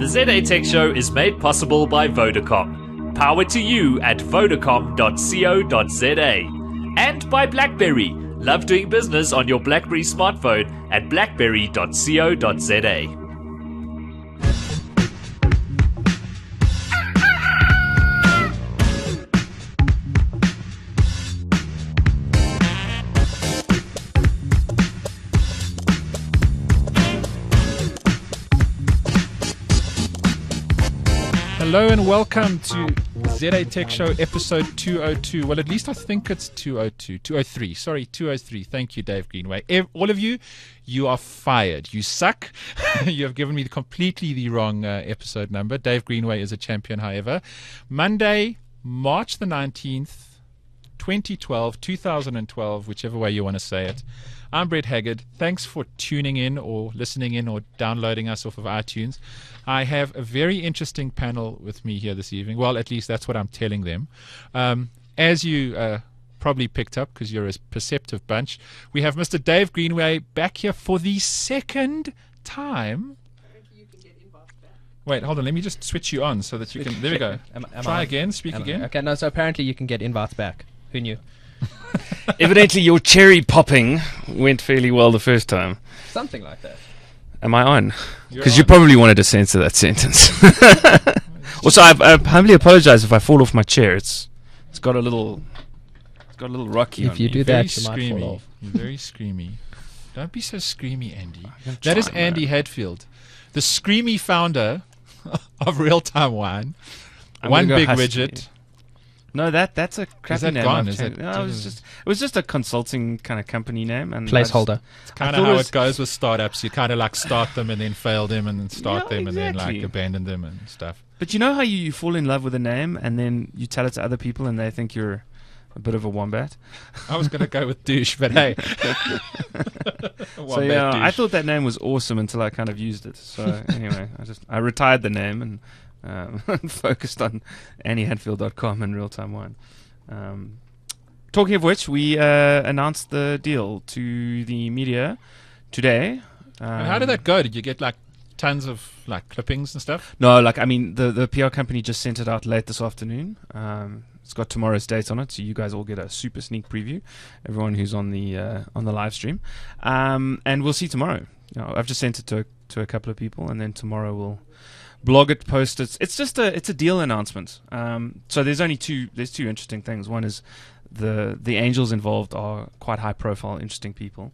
The ZA Tech Show is made possible by Vodacom. Power to you at vodacom.co.za. And by BlackBerry. Love doing business on your BlackBerry smartphone at blackberry.co.za. Hello and welcome to ZA Tech Show episode 202. Well, at least I think it's 203. Sorry, 203. Thank you, Dave Greenway. All of you, you are fired. You suck. You have given me completely the wrong episode number. Dave Greenway is a champion, however. Monday, March the 19th, 2012, whichever way you want to say it. I'm Brett Haggard. Thanks for tuning in or listening in or downloading us off of iTunes. I have a very interesting panel with me here this evening. Well, at least that's what I'm telling them. As you probably picked up because you're a perceptive bunch, we have Mr. Dave Greenway back here for the second time. You can get inbox back. Wait, hold on. Let me just switch you on so that you can... There we go. Try again. Speak again. Okay, no, so apparently you can get inbox back. Who knew? Evidently your cherry popping went fairly well the first time. Something like that. Am I on? Because you probably wanted to censor that sentence. Also, I humbly apologize if I fall off my chair. It's got a little rocky on If you me. do Very that, you might screamy. fall off. You're very screamy. Don't be so screamy, Andy. That is Andy Hadfield, the screamy founder of Real Time Wine. One big widget. No, that's a crappy that name. gone? I've Is changed. it- No, it was just a consulting kind of company name and Placeholder. It's kind I of thought how it was- it goes with startups. You kind of like start them and then fail them and then start Yeah, them and then like exactly. abandon them and stuff. But you know how you fall in love with a name and then you tell it to other people and they think you're a bit of a wombat. I was going to go with douche, but hey. So yeah, I thought that name was awesome until I kind of used it. So anyway, I retired the name and focused on andyhadfield.com and Real Time Wine. Talking of which, we announced the deal to the media today. And how did that go? Did you get like tons of like clippings and stuff? No, like I mean, the PR company just sent it out late this afternoon. It's got tomorrow's date on it, so you guys all get a super sneak preview. Everyone who's on the live stream, and we'll see tomorrow. You know, I've just sent it to a couple of people, and then tomorrow we'll blog it, post it. It's just a deal announcement. So there's two interesting things. One is the angels involved are quite high profile, interesting people.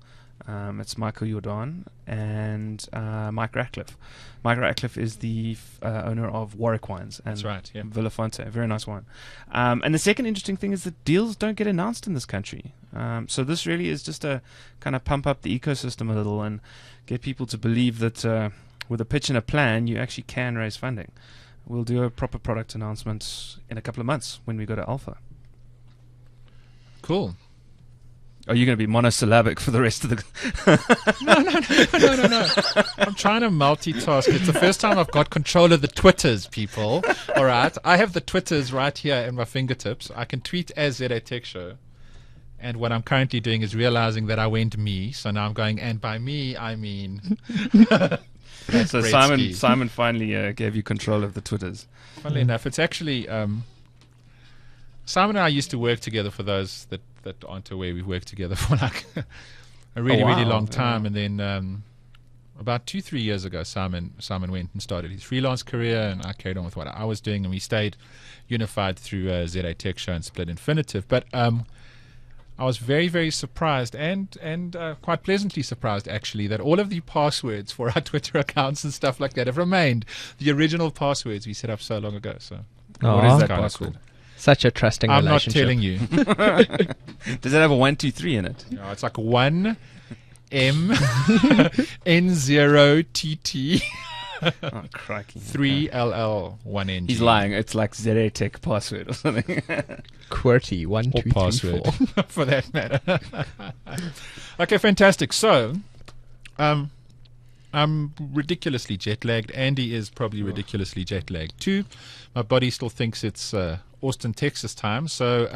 It's Michael Jordan and Mike Ratcliffe. Mike Ratcliffe is the owner of Warwick Wines. And That's right, yeah. Villafonte, a very nice wine. And the second interesting thing is that deals don't get announced in this country. So this really is just a kind of pump up the ecosystem a little and get people to believe that with a pitch and a plan, you actually can raise funding. We'll do a proper product announcement in a couple of months when we go to Alpha. Cool. Are you going to be monosyllabic for the rest of the... No. I'm trying to multitask. It's the first time I've got control of the Twitters, people. All right. I have the Twitters right here in my fingertips. I can tweet as ZA Tech Show. And what I'm currently doing is realizing that I went me. So now I'm going, and by me, I mean... So Bretsky. Simon finally gave you control of the Twitters. Funnily enough, it's actually... Simon and I used to work together, for those that aren't aware. We've worked together for like a really long time. Yeah. And then about 2-3 years ago, Simon went and started his freelance career, and I carried on with what I was doing, and we stayed unified through ZA Tech Show and Split Infinitive. But I was very, very surprised and quite pleasantly surprised, actually, that all of the passwords for our Twitter accounts and stuff like that have remained the original passwords we set up so long ago. So What is that kinda password? cool. Such a trusting I'm not relationship. telling you. Does it have a 1, 2, 3 in it? No, it's like 1 M N0 TT Oh, crikey. 3 LL 1 NG. He's lying. It's like ZA Tech password or something. QWERTY 1 Or 2 3 password, 4. for that matter. Okay, fantastic. So, I'm ridiculously jet lagged. Andy is probably ridiculously jet lagged too. My body still thinks it's Austin, Texas time. So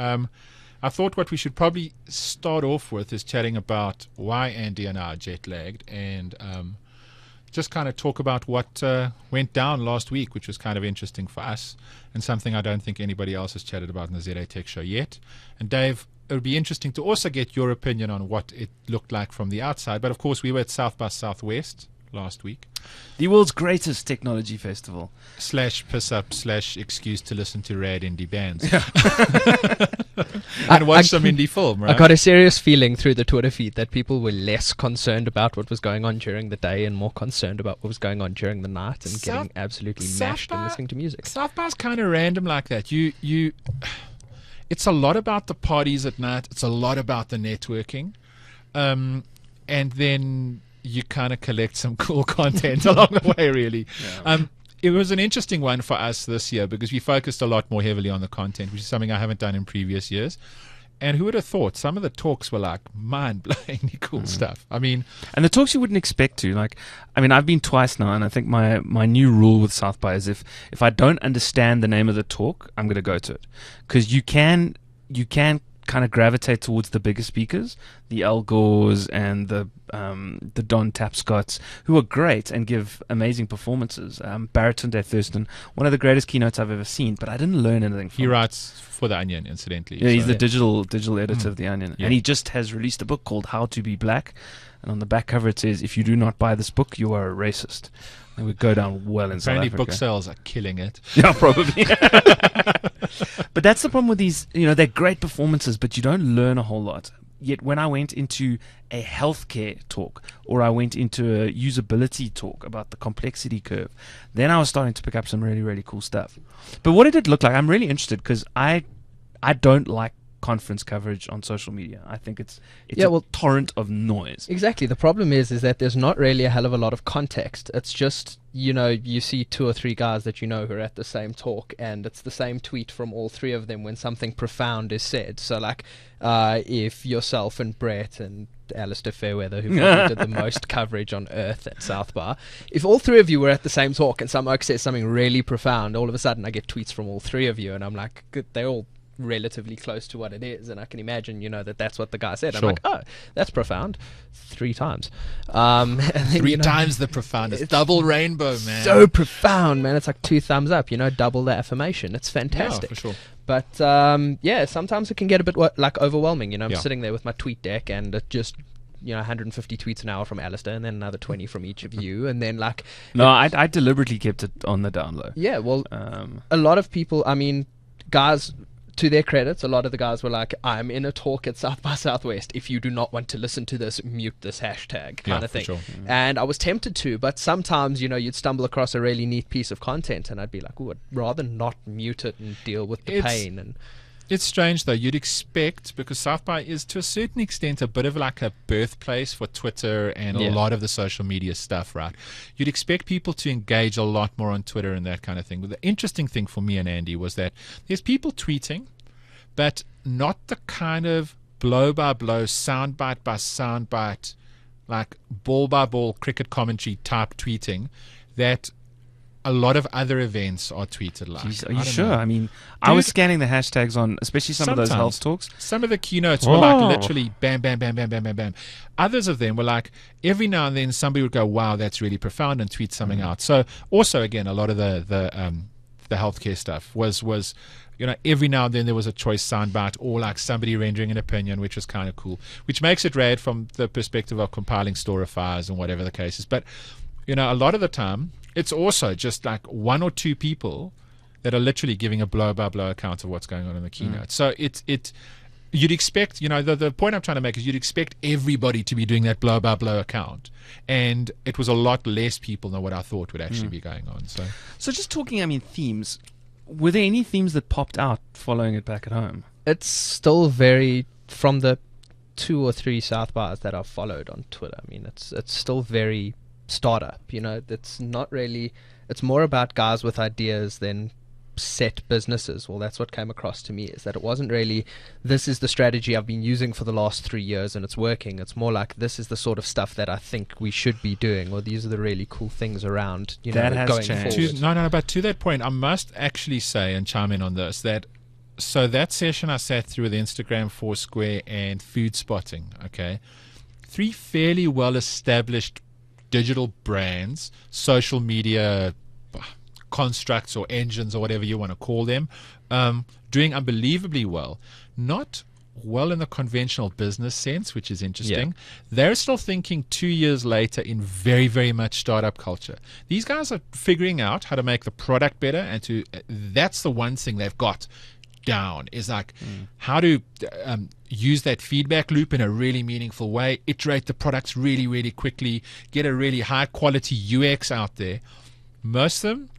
I thought what we should probably start off with is chatting about why Andy and I are jet lagged and just kind of talk about what went down last week, which was kind of interesting for us and something I don't think anybody else has chatted about in the ZA Tech Show yet. And Dave, it would be interesting to also get your opinion on what it looked like from the outside. But of course, we were at South by Southwest last week. The world's greatest technology festival. / piss up / excuse to listen to rad indie bands. And watch some indie film, right? I got a serious feeling through the Twitter feed that people were less concerned about what was going on during the day and more concerned about what was going on during the night and getting absolutely mashed and listening to music. South by's kind of random like that. It's a lot about the parties at night. It's a lot about the networking. And then you kind of collect some cool content along the way, really. Yeah. It was an interesting one for us this year because we focused a lot more heavily on the content, which is something I haven't done in previous years. And who would have thought some of the talks were like mind-blowingly cool stuff. I mean, and the talks you wouldn't expect to. Like, I mean, I've been twice now, and I think my new rule with South by is if I don't understand the name of the talk, I'm going to go to it, because you can kind of gravitate towards the bigger speakers, the Al Gores and the Don Tapscotts, who are great and give amazing performances. Baratunde Thurston, one of the greatest keynotes I've ever seen, but I didn't learn anything from He writes for The Onion, incidentally. Yeah, he's the digital editor of The Onion. Yeah. And he just has released a book called How to Be Black. And on the back cover it says, if you do not buy this book, you are a racist. And we go down well in South Africa. Apparently book sales are killing it. Yeah, probably. But that's the problem with these, they're great performances, but you don't learn a whole lot. Yet when I went into a healthcare talk or I went into a usability talk about the complexity curve, then I was starting to pick up some really, really cool stuff. But what did it look like? I'm really interested because I don't like conference coverage on social media. I think it's a torrent of noise. Exactly. The problem is that there's not really a hell of a lot of context. It's just, you see 2 or 3 guys that who are at the same talk, and it's the same tweet from all 3 of them when something profound is said. So like if yourself and Brett and Alistair Fairweather, who probably did the most coverage on earth at South by, if all 3 of you were at the same talk and some oak says something really profound, all of a sudden I get tweets from all 3 of you and I'm like, good, they're all relatively close to what it is, and I can imagine that's what the guy said. Sure. I'm like, oh, that's profound 3 times. And then, 3 times the profoundest. Double rainbow, man. So profound, man. It's like 2 thumbs up, double the affirmation. It's fantastic. Yeah, for sure. But sometimes it can get a bit overwhelming. I'm sitting there with my tweet deck and it just 150 tweets an hour from Alistair, and then another 20 from each of you, and then I deliberately kept it on the down low. Yeah, well, a lot of people, guys, to their credits, a lot of the guys were like, I'm in a talk at South by Southwest. If you do not want to listen to this, mute this hashtag kind of thing. Sure. And I was tempted to, but sometimes, you'd stumble across a really neat piece of content and I'd be like, I'd rather not mute it and deal with the pain. And it's strange, though. You'd expect, because South by is to a certain extent a bit of like a birthplace for Twitter and a lot of the social media stuff, right? You'd expect people to engage a lot more on Twitter and that kind of thing. But the interesting thing for me and Andy was that there's people tweeting, but not the kind of blow by blow, soundbite by soundbite, like ball by ball cricket commentary type tweeting that a lot of other events are tweeted like. Jeez, are you sure? I was scanning the hashtags on, especially some of those health talks. Some of the keynotes were like literally bam, bam, bam, bam, bam, bam, bam. Others of them were like every now and then somebody would go, wow, that's really profound, and tweet something out. So also, again, a lot of the healthcare stuff was every now and then there was a choice soundbite or like somebody rendering an opinion, which was kind of cool, which makes it rad from the perspective of compiling store files and whatever the case is. But, a lot of the time, it's also just like 1 or 2 people that are literally giving a blow-by-blow account of what's going on in the keynote. So you'd expect, the point I'm trying to make is you'd expect everybody to be doing that blow-by-blow account. And it was a lot less people than what I thought would actually be going on. So just talking, themes. Were there any themes that popped out following it back at home? It's still very, from the 2 or 3 South bys that I've followed on Twitter, it's still very startup. It's not really, it's more about guys with ideas than set businesses. Well, that's what came across to me, is that it wasn't really, this is the strategy I've been using for the last 3 years and it's working. It's more like, this is the sort of stuff that I think we should be doing, or these are the really cool things around, that has going changed. forward. But to that point, I must actually say and chime in on this, that session I sat through with Instagram, Foursquare and Food Spotting, okay, 3 fairly well established digital brands, social media constructs or engines or whatever you want to call them, doing unbelievably well. Not well in the conventional business sense, which is interesting. They're still thinking 2 years later in very, very much startup culture. These guys are figuring out how to make the product better, and that's the one thing they've got down, is like how to use that feedback loop in a really meaningful way, iterate the products really, really quickly, get a really high quality UX out there. Most of them,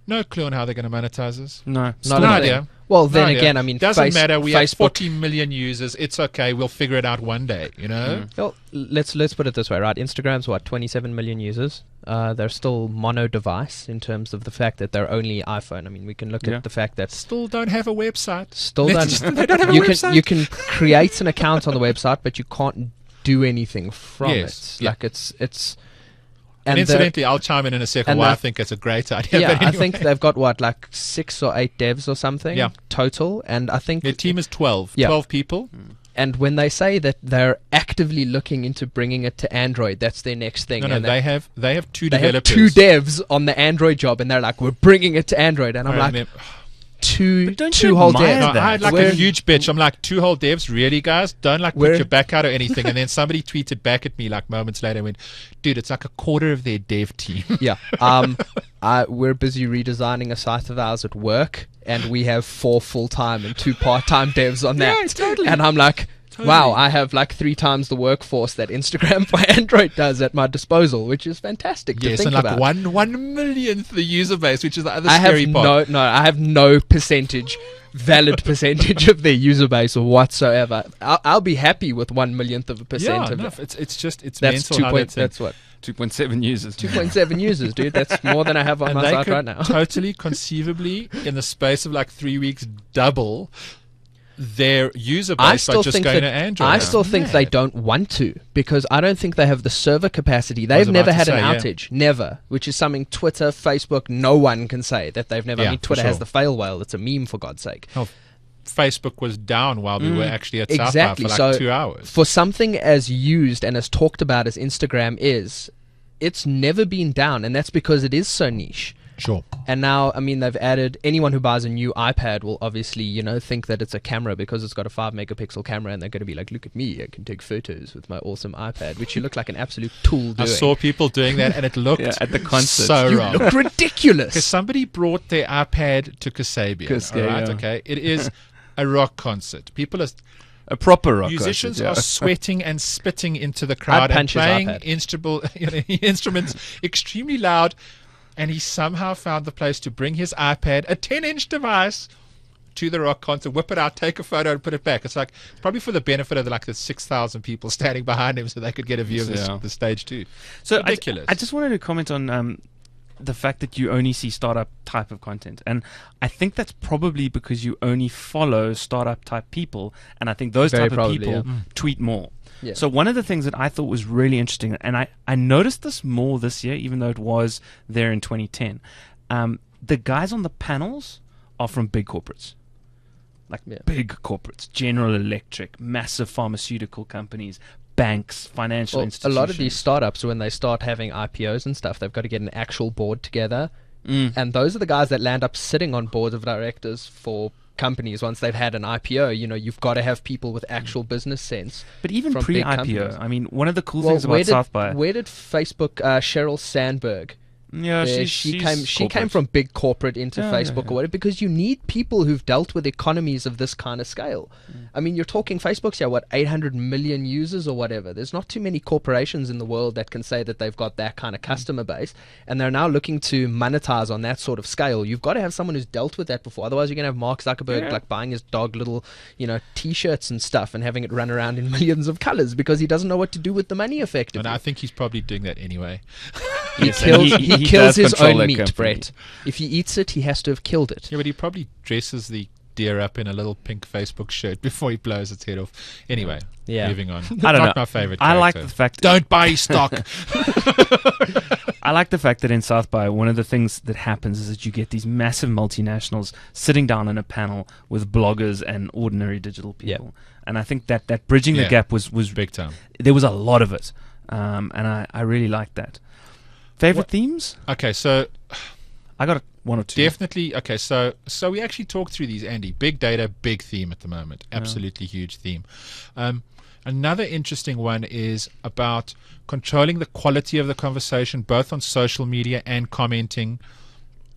no clue on how they're going to monetize this. No, Not a thing. Well, then idea. again, I mean, doesn't matter. We have Facebook. 40 million users. It's okay. We'll figure it out one day. You know. Well, let's put it this way, right? Instagram's what, 27 million users. They're still mono device in terms of the fact that they're only iPhone. I mean, we can look at the fact that Still don't have a website. still They don't have a website. you can create an account on the website, but you can't do anything from Yes, it. yeah. Like it's. And the- incidentally, I'll chime in a second and why the- I think it's a great idea. yeah, but anyway. I think they've got what, like 6 or 8 devs or something total, and I think their team is 12. Yeah. 12 people. And when they say that they're actively looking into bringing it to Android, that's their next thing. No, and they have 2 they have developers. 2 devs on the Android job, and they're like, we're bringing it to Android, and I'm I like, remember- two don't you whole admire devs. No, that? I had like We're- a huge bitch. I'm like, 2 whole devs? Really, guys? Don't like put We're- your back out or anything. And then somebody tweeted back at me like moments later and went, dude, it's like a quarter of their dev team. Yeah. We're busy redesigning a site of ours at work, and we have 4 full-time and 2 part-time devs on that. Yeah, totally. And I'm like, wow, I have like 3 times the workforce that Instagram for Android does at my disposal, which is fantastic to Yes, think and like about. 1 millionth the user base, which is the other I scary have part. I have no valid percentage of their user base whatsoever. I'll be happy with 1/1,000,000th of a percent Yeah, of no, it. it's That's mental how that's 2.7 users. 2.7 users, dude. That's more than I have on and my they site could right now. totally conceivably, in the space of like 3 weeks, double their user I base by still just think going that to Android. I still think they don't want to, because I don't think they have the server capacity. They've about never to had an say, yeah. outage, never, which is something Twitter, Facebook, no one can say that they've never. Yeah, I mean, for Twitter has sure. the fail whale. It's a meme, for God's sake. Oh, Facebook was down while we were actually at South Exactly. by for So like 2 hours. for something as used and as talked about as Instagram is, it's never been down, and that's because it is so niche. Sure. And now, I mean, they've added, anyone who buys a new iPad will obviously, think that it's a camera because it's got a 5-megapixel camera, and they're going to be like, look at me, I can take photos with my awesome iPad, which you look like an absolute tool I doing. saw people doing that, and it looked Yeah, at the concert. so You wrong. look Because ridiculous. somebody brought their iPad to Kasabian. Kasabian, All right, yeah. okay. It is a rock concert. People are A proper rock musicians concert, yeah. are sweating and spitting into the crowd and punch his playing iPad. instruments extremely loud. And he somehow found the place to bring his iPad, a 10-inch device, to the rock concert, whip it out, take a photo, and put it back. It's like probably for the benefit of the 6,000 people standing behind him, so they could get a view of Yeah. the stage too. So Ridiculous. I just wanted to comment on the fact that you only see startup type of content, and I think that's probably because you only follow startup type people, and I think those Very type of probably, people yeah. tweet more. Yeah. So one of the things that I thought was really interesting, and I noticed this more this year, even though it was there in 2010, the guys on the panels are from big corporates. Big corporates, General Electric, massive pharmaceutical companies, banks, financial Well, a institutions. lot of these startups, when they start having IPOs and stuff, they've got to get an actual board together. And those are the guys that land up sitting on boards of directors for companies once they've had an IPO. You've got to have people with actual business sense. But even from big pre-IPO, companies. I mean, one of the cool things about South by... Where did Facebook, Sheryl Sandberg, Yeah, she came from big corporate into Facebook or whatever, because you need people who've dealt with economies of this kind of scale. I mean, you're talking Facebook's 800 million users or whatever. There's not too many corporations in the world that can say that they've got that kind of customer base, and they're now looking to monetize on that sort of scale. You've got to have someone who's dealt with that before. Otherwise, you're going to have Mark Zuckerberg buying his dog little, t-shirts and stuff and having it run around in millions of colors because he doesn't know what to do with the money effectively. And I think he's probably doing that anyway. He Yes, and kills, he kills does his control own that meat, company. Brett. If he eats it, he has to have killed it. Yeah, but he probably dresses the deer up in a little pink Facebook shirt before he blows its head off. Anyway, Yeah. moving on. I don't Not know. my favorite I like character. the fact... Don't buy stock. I like the fact that in South by, one of the things that happens is that you get these massive multinationals sitting down in a panel with bloggers and ordinary digital people. And I think that bridging the Yeah. gap was Big time. there was a lot of it. and I really liked that. Favorite themes? Okay, so I got one or two. definitely. Okay, so we actually talked through these, Andy. Big data, big theme at the moment. Absolutely huge theme. Another interesting one is about controlling the quality of the conversation, both on social media and commenting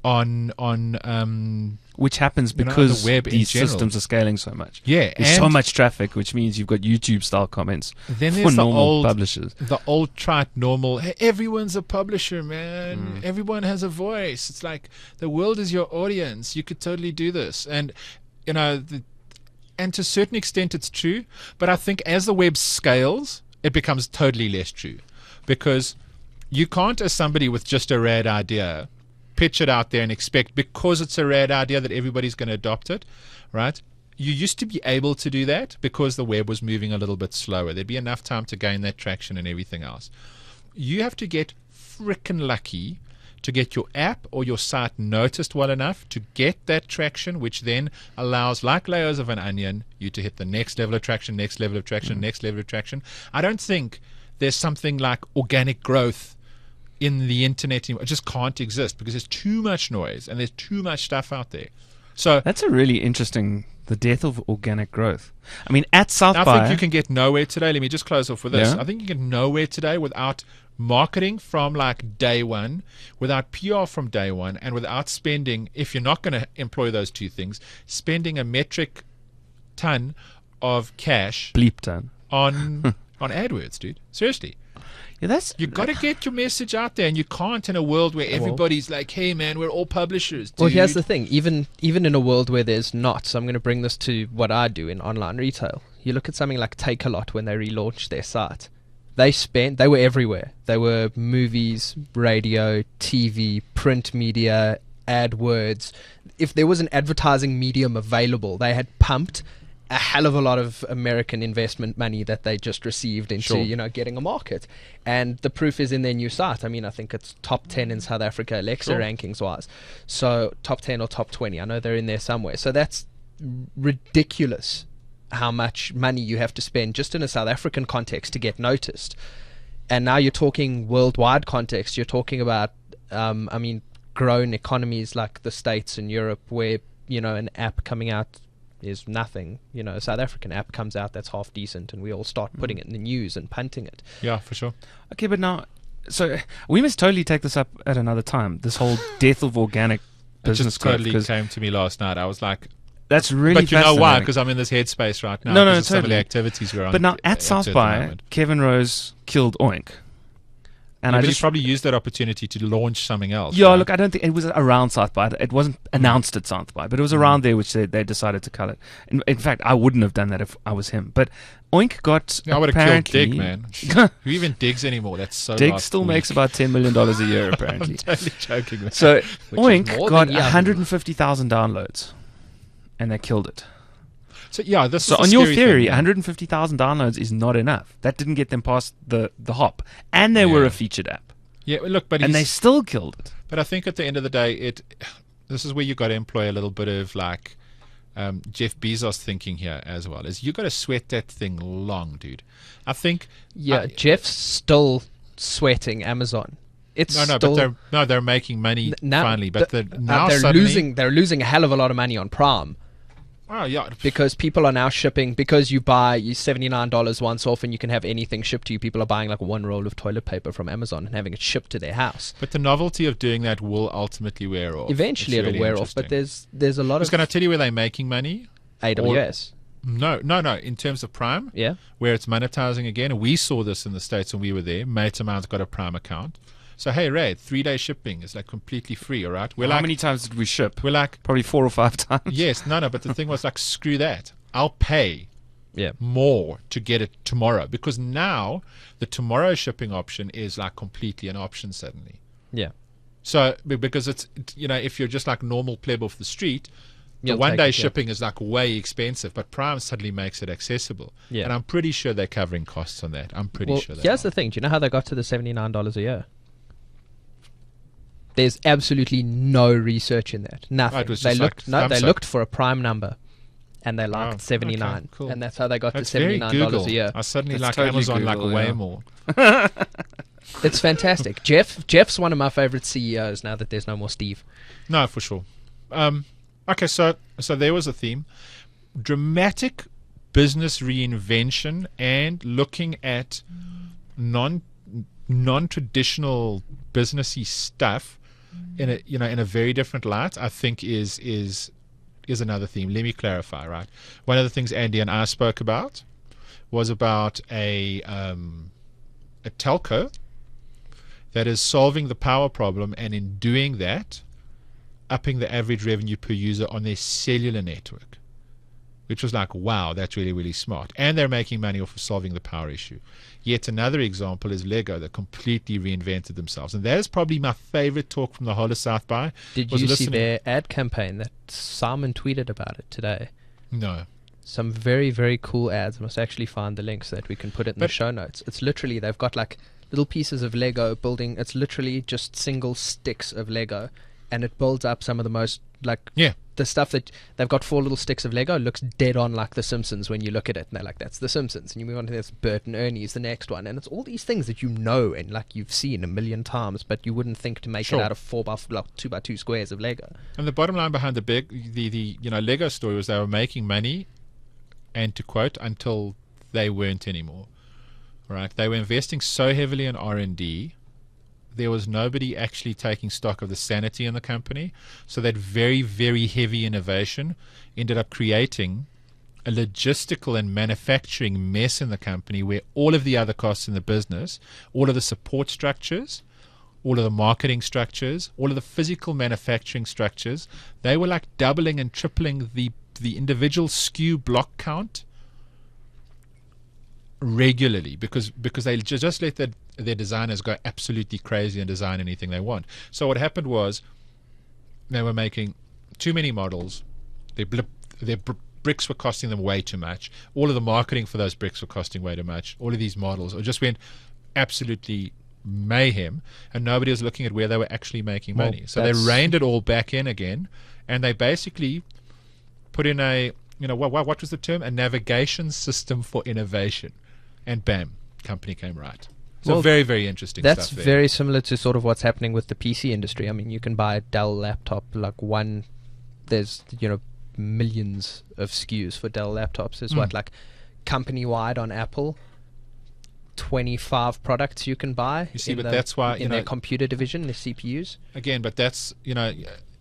on which happens the because web in these general. systems are scaling so much. Yeah, There's so and much traffic, which means you've got YouTube-style comments then for there's the normal old publishers. the old trite normal, hey, everyone's a publisher, man. Everyone has a voice. It's like the world is your audience. You could totally do this. And, and to a certain extent it's true. But I think as the web scales, it becomes totally less true. Because you can't, as somebody with just a rad idea, pitch it out there and expect, because it's a rad idea, that everybody's going to adopt it, right? You used to be able to do that because the web was moving a little bit slower. There'd be enough time to gain that traction and everything else. You have to get frickin' lucky to get your app or your site noticed well enough to get that traction, which then allows, like layers of an onion, you to hit the next level of traction, next level of traction, next level of traction. I don't think there's something like organic growth in the internet anymore. It just can't exist because there's too much noise and there's too much stuff out there. So That's a really interesting, the death of organic growth. I mean, at South I by... think you can get nowhere today. Let me just close off with this. Yeah. I think you can get nowhere today without marketing from like day one, without PR from day one, and without spending, if you're not going to employ those two things, spending a metric ton of cash bleep ton. on AdWords, dude. Seriously. Yeah, that's... You got to get your message out there, and you can't in a world where everybody's like, hey man, we're all publishers, dude. Well, here's the thing. Even in a world where there's not, so I'm going to bring this to what I do in online retail. You look at something like Take-A-Lot when they relaunched their site. They were everywhere. They were movies, radio, TV, print media, AdWords. If there was an advertising medium available, they had pumped a hell of a lot of American investment money that they just received into, getting a market. And the proof is in their new site. I mean, I think it's top 10 in South Africa, Alexa rankings wise. So top 10 or top 20. I know they're in there somewhere. So that's ridiculous how much money you have to spend just in a South African context to get noticed. And now you're talking worldwide context. You're talking about, grown economies like the States and Europe where, an app coming out is nothing. A South African app comes out that's half decent and we all start putting it in the news and punting it. Yeah, for sure. Okay, but now... So we must totally take this up at another time. This whole death of organic It business just totally growth. 'Cause came to me last night. I was like, that's really but you know why? fascinating. Because I'm in this headspace right now. No, because of some of totally. the activities we're on. But now at South the by, moment. Kevin Rose killed Oink. And Yeah, I but he just... probably used that opportunity to launch something else. Yeah, right? look, I don't think it was around South by. It wasn't announced at South by, but it was around there which they decided to cut it. In fact, I wouldn't have done that if I was him. But Oink got I would have killed apparently... Dig, man. Who even digs anymore? That's so Dig last still week. makes about $10 million a year, I'm apparently. totally joking. Man. So Which is Oink more got than Yahoo. 150,000 downloads, and they killed it. So yeah, this So is the on your scary theory, thing, man. 150,000 downloads is not enough. That didn't get them past the hop, and they were Yeah. a featured app, Yeah, well, look, but and they he's, still killed it. but I think at the end of the day, this is where you got to employ a little bit of like Jeff Bezos thinking here as well. Is you got to sweat that thing long, dude. I think Jeff's still sweating Amazon. It's no, still, but they're making money now, finally, but now they're suddenly, losing a hell of a lot of money on Prime. Oh yeah, Because people are now shipping, because you buy $79 once off and you can have anything shipped to you. People are buying like one roll of toilet paper from Amazon and having it shipped to their house. but the novelty of doing that will ultimately wear off. Eventually It's it'll really wear off, but interesting. there's a lot Just of going to tell you where they're making money. AWS. No. In terms of Prime, Yeah. where it's monetizing again. We saw this in the States when we were there. Mate of mine's got a Prime account. So hey, Ray, 3-day shipping is like completely free. All right, How many times did we ship? we're like, Probably 4 or 5 times. yes, no, but the thing was like, screw that. I'll pay Yeah. more to get it tomorrow, because now the tomorrow shipping option is like completely an option suddenly. Yeah. So because it's if you're just like normal pleb off the street, the You'll 1 take day it, yeah. shipping is like way expensive, but Prime suddenly makes it accessible. Yeah. And I'm pretty sure they're covering costs on that. I'm pretty Well, sure they here's are. the thing. Do you know how they got to the $79 a year? There's absolutely no research in that. Nothing. Oh, it was They just looked like thumbs up. looked for a Prime number, and they liked Wow. 79, Okay, cool. and that's how they got That's to very $79 Google. a year. I suddenly That's like totally Amazon Google, like way yeah. more. It's fantastic. Jeff's one of my favorite CEOs now that there's no more Steve. No, for sure. Okay, so there was a theme. Dramatic business reinvention and looking at non-traditional businessy stuff in a very different light, I think is another theme. Let me clarify, right? One of the things Andy and I spoke about was about a telco that is solving the power problem, and in doing that, upping the average revenue per user on their cellular network, which was like, wow, that's really, really smart. And they're making money off of solving the power issue. Yet another example is Lego, that completely reinvented themselves. And that is probably my favorite talk from the whole of South by. Did was you see listening- their ad campaign that Simon tweeted about it today? No. Some very, very cool ads. I must actually find the link so that we can put it in the But- show notes. It's literally, they've got like little pieces of Lego building. It's literally just single sticks of Lego, and it builds up some of the most, like, Yeah. the stuff that they've got 4 little sticks of Lego. It looks dead on like The Simpsons when you look at it, and they're like, that's The Simpsons. And you move on to this, Bert and Ernie's the next one, and it's all these things that you know and like you've seen a million times, but you wouldn't think to make Sure. it out of 2x2 squares of Lego. And the bottom line behind the Lego story was they were making money, and to quote, until they weren't anymore. Right? They were investing so heavily in R&D, there was nobody actually taking stock of the sanity in the company. So that very, very heavy innovation ended up creating a logistical and manufacturing mess in the company, where all of the other costs in the business, all of the support structures, all of the marketing structures, all of the physical manufacturing structures, they were like doubling and tripling the individual SKU block count regularly, because they just let their designers go absolutely crazy and design anything they want. So what happened was they were making too many models. Their bricks were costing them way too much. All of the marketing for those bricks were costing way too much. All of these models, it just went absolutely mayhem, and nobody was looking at where they were actually making Well, money. So they that's- reined it all back in again, and they basically put in what was the term? A navigation system for innovation. And bam, company came right. So Well, very, very interesting That's stuff there. very similar to sort of what's happening with the PC industry. I mean, you can buy a Dell laptop, like there's, millions of SKUs for Dell laptops. There's like company-wide on Apple, 25 products you can buy. You see, in but that's why, in their computer division, the CPUs. Again, but that's,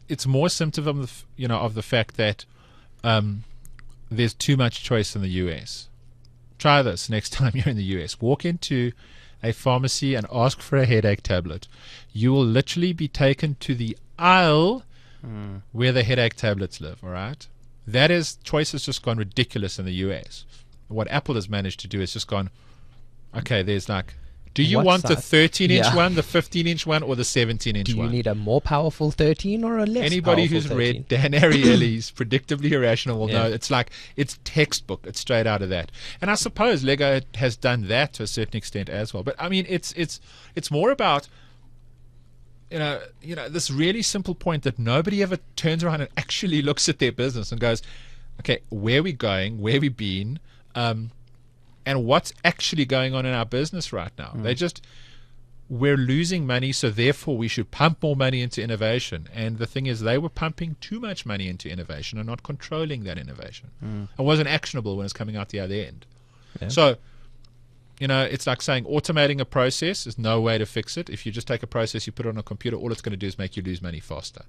it's more symptom of the fact that there's too much choice in the US. Try this next time you're in the US. Walk into a pharmacy and ask for a headache tablet. You will literally be taken to the aisle where the headache tablets live, all right? Choice has just gone ridiculous in the US. What Apple has managed to do is just gone, okay, there's like, do you What want the size? 13-inch Yeah. one, the 15-inch one, or the 17-inch Do you one? need a more powerful 13 or a less Anybody powerful who's 13? read Dan Ariely's Predictably Irrational will Yeah. know it's textbook. It's straight out of that. And I suppose Lego has done that to a certain extent as well. But I mean, it's more about this really simple point that nobody ever turns around and actually looks at their business and goes, okay, where are we going? Where have we been? And what's actually going on in our business right now? We're losing money, so therefore we should pump more money into innovation. And the thing is, they were pumping too much money into innovation and not controlling that innovation. It wasn't actionable when it's coming out the other end. Yeah. So, it's like saying automating a process is no way to fix it. If you just take a process, you put it on a computer, all it's going to do is make you lose money faster.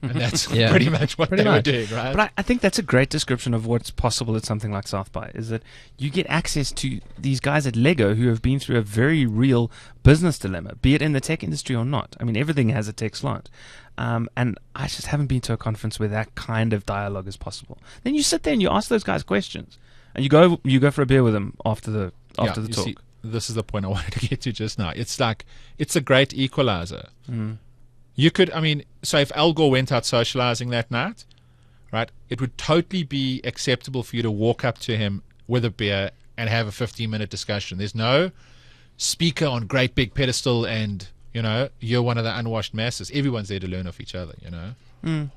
And that's Yeah. pretty much what Pretty they much. were doing, right? But I think that's a great description of what's possible at something like South by, is that you get access to these guys at Lego who have been through a very real business dilemma, be it in the tech industry or not. I mean, everything has a tech slant. And I just haven't been to a conference where that kind of dialogue is possible. Then you sit there and you ask those guys questions, and you go for a beer with them after the you talk. see, this is the point I wanted to get to just now. It's like, it's a great equalizer. You could, so if Al Gore went out socializing that night, right, it would totally be acceptable for you to walk up to him with a beer and have a 15-minute discussion. There's no speaker on great big pedestal and, you're one of the unwashed masses. Everyone's there to learn off each other, No, It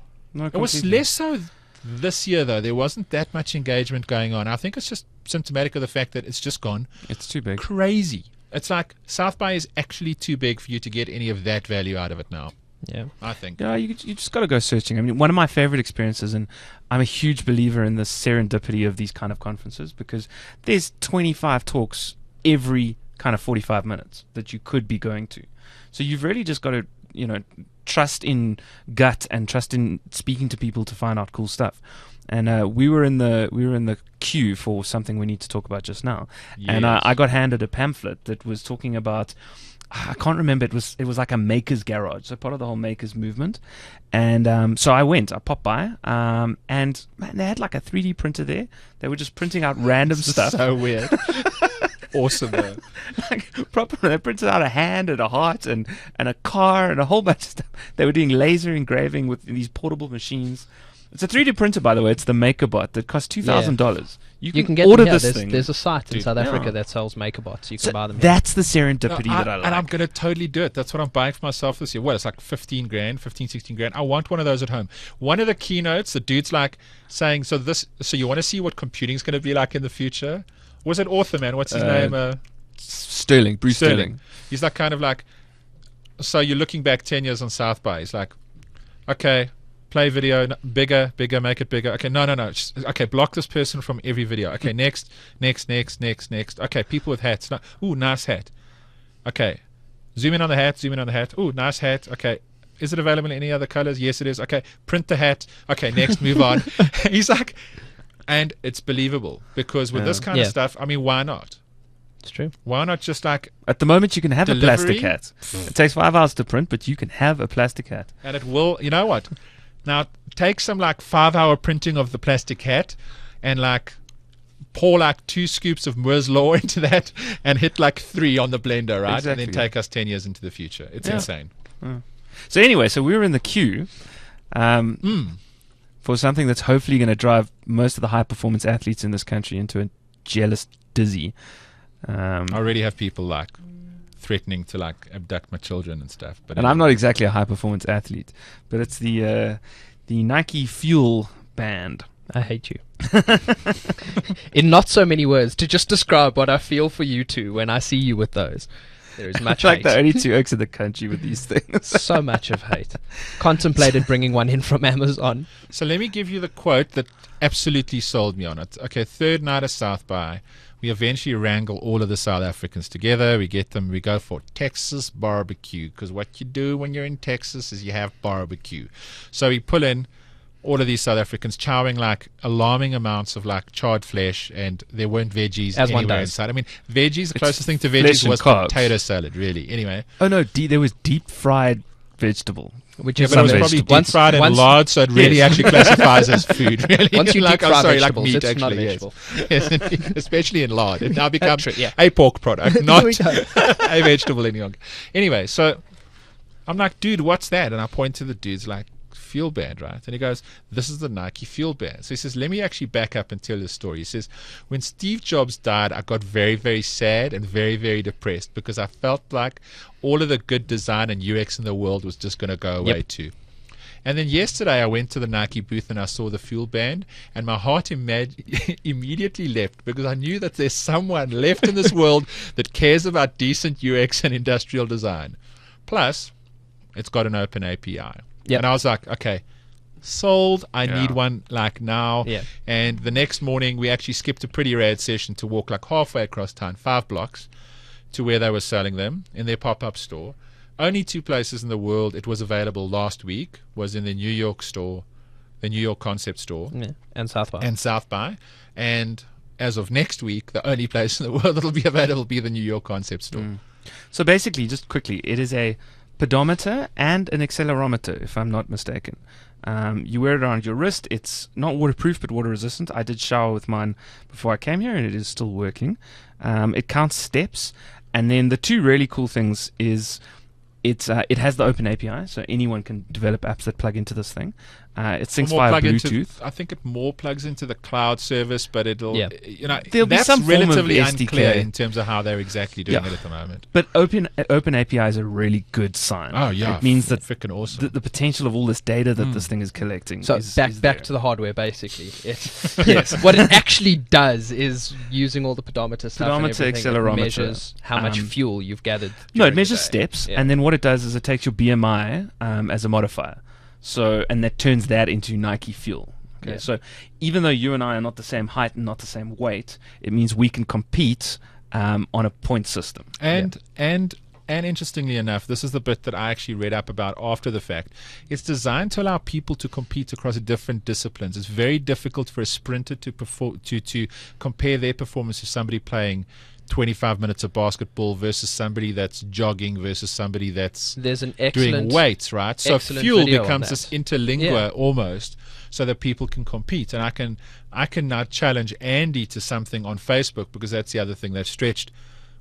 was completely. less so This year, though, there wasn't that much engagement going on. I think it's just symptomatic of the fact that it's just gone It's too big. crazy. It's like South by is actually too big for you to get any of that value out of it now, Yeah. I think. Yeah, you just got to go searching. I mean, one of my favorite experiences, and I'm a huge believer in the serendipity of these kind of conferences, because there's 25 talks every kind of 45 minutes that you could be going to. So you've really just got to, trust in gut and trust in speaking to people to find out cool stuff. And we were in the queue for something we need to talk about just now, and Yes. I got handed a pamphlet that was talking about. I can't remember. It was like a maker's garage, so part of the whole makers movement. And so I popped by, and man, they had like a 3D printer there. They were just printing out random stuff. So weird. Awesome, though. Like proper, they printed out a hand and a heart and a car and a whole bunch of stuff. They were doing laser engraving with these portable machines. It's a 3D printer, by the way. It's the MakerBot that costs $2,000. You can get order them here. this thing. There's a site in Dude, South Africa yeah. that sells MakerBots. You can So buy them here. that's the serendipity No, that I like. And I'm going to totally do it. That's what I'm buying for myself this year. Well, it's like 15 grand, 15, 16 grand. I want one of those at home. One of the keynotes, the dude's like saying, so you want to see what computing's going to be like in the future? Was it author, man? What's his name? Bruce Sterling. He's like kind of like, so you're looking back 10 years on South by. He's like, okay, play video, bigger, make it bigger. Okay, no. Okay, block this person from every video. Okay, next. Okay, people with hats. No, ooh, nice hat. Okay, zoom in on the hat. Ooh, nice hat. Okay, is it available in any other colors? Yes, it is. Okay, print the hat. Okay, next, move on. He's like, and it's believable because with this kind of stuff, I mean, why not? It's true. Why not just like, At the moment, you can have Delivery? a plastic hat. It takes 5 hours to print, but you can have a plastic hat. and it will, you know what? Now, take some like 5-hour printing of the plastic hat and like pour like 2 scoops of Moore's Law into that and hit like 3 on the blender, right? Exactly. And then take us 10 years into the future. It's Yeah. insane. So anyway, we were in the queue for something that's hopefully going to drive most of the high-performance athletes in this country into a jealous dizzy. I already have people like threatening to like abduct my children and stuff. But And I'm not exactly a high-performance athlete, but it's the Nike Fuelband. I hate you. In not so many words, to just describe what I feel for you two when I see you with those. There is much It's like hate. the only 2 oaks in the country with these things. So much of hate. Contemplated bringing one in from Amazon. So let me give you the quote that absolutely sold me on it. Okay, third night of South by. We eventually wrangle all of the South Africans together. We get them. We go for Texas barbecue because what you do when you're in Texas is you have barbecue. So we pull in all of these South Africans chowing like alarming amounts of like charred flesh, and there weren't veggies As one anywhere does. inside. I mean, veggies, the It's closest thing to flesh veggies and was carbs. potato salad, really. Anyway, Oh no, there was deep-fried vegetable. Which yeah, is but it was Some probably vegetables. deep fried and once- lard, so it really Yes. actually classifies as food. Really, Once you like, deep I'm fry sorry, like vegetables, meat, it's actually, not a yes. vegetable. Yes, especially in lard, it now becomes True, yeah. a pork product, not There we go. a vegetable any longer. Anyway, so I'm like, dude, what's that? And I point to the dude's like, Fuelband, right? And he goes, this is the Nike Fuelband. So he says, let me actually back up and tell the story. He says, when Steve Jobs died, I got very, very sad and very, very depressed because I felt like all of the good design and UX in the world was just going to go away too. And then yesterday I went to the Nike booth and I saw the Fuelband, and my heart immediately leapt because I knew that there's someone left in this world that cares about decent UX and industrial design. Plus, it's got an open API. Yep. And I was like, okay, sold. I Yeah. need one like now. Yeah. And the next morning we actually skipped a pretty rad session to walk like halfway across town, 5 blocks, to where they were selling them in their pop-up store. Only 2 places in the world it was available last week was in the New York store, the New York Concept Store, Yeah. And South by. and South by. And as of next week, the only place in the world that'll be available will be the New York Concept Store. So basically, just quickly, it is a pedometer and an accelerometer, if I'm not mistaken. You wear it around your wrist. It's not waterproof, but water resistant. I did shower with mine before I came here, and it is still working. It counts steps. And then the 2 really cool things is it has the open API, so anyone can develop apps that plug into this thing. It syncs More via plug Bluetooth. I think it more plugs into the cloud service, but it'll, There'll be that's some form of relatively SDK. unclear in terms of how they're exactly doing it at the moment. But open API is a really good sign. Oh yeah, it means that freaking awesome. the potential of all this data that this thing is collecting. So is back there. to the hardware, basically. Yes. What it actually does is using all the pedometer stuff, Pedometer, and everything, accelerometer, it measures how much fuel you've gathered. No, it during the measures day. steps, Yeah. and then what it does is it takes your BMI as a modifier. So, and that turns that into Nike Fuel. Okay, Yeah. so even though you and I are not the same height and not the same weight, it means we can compete on a point system. And interestingly enough, this is the bit that I actually read up about after the fact. It's designed to allow people to compete across different disciplines. It's very difficult for a sprinter to perform to compare their performance to somebody playing 25 minutes of basketball versus somebody that's jogging versus somebody that's There's an doing excellent weights, right? So excellent fuel video on becomes that. this interlingua almost, so that people can compete. And I can now challenge Andy to something on Facebook, because that's the other thing. They've stretched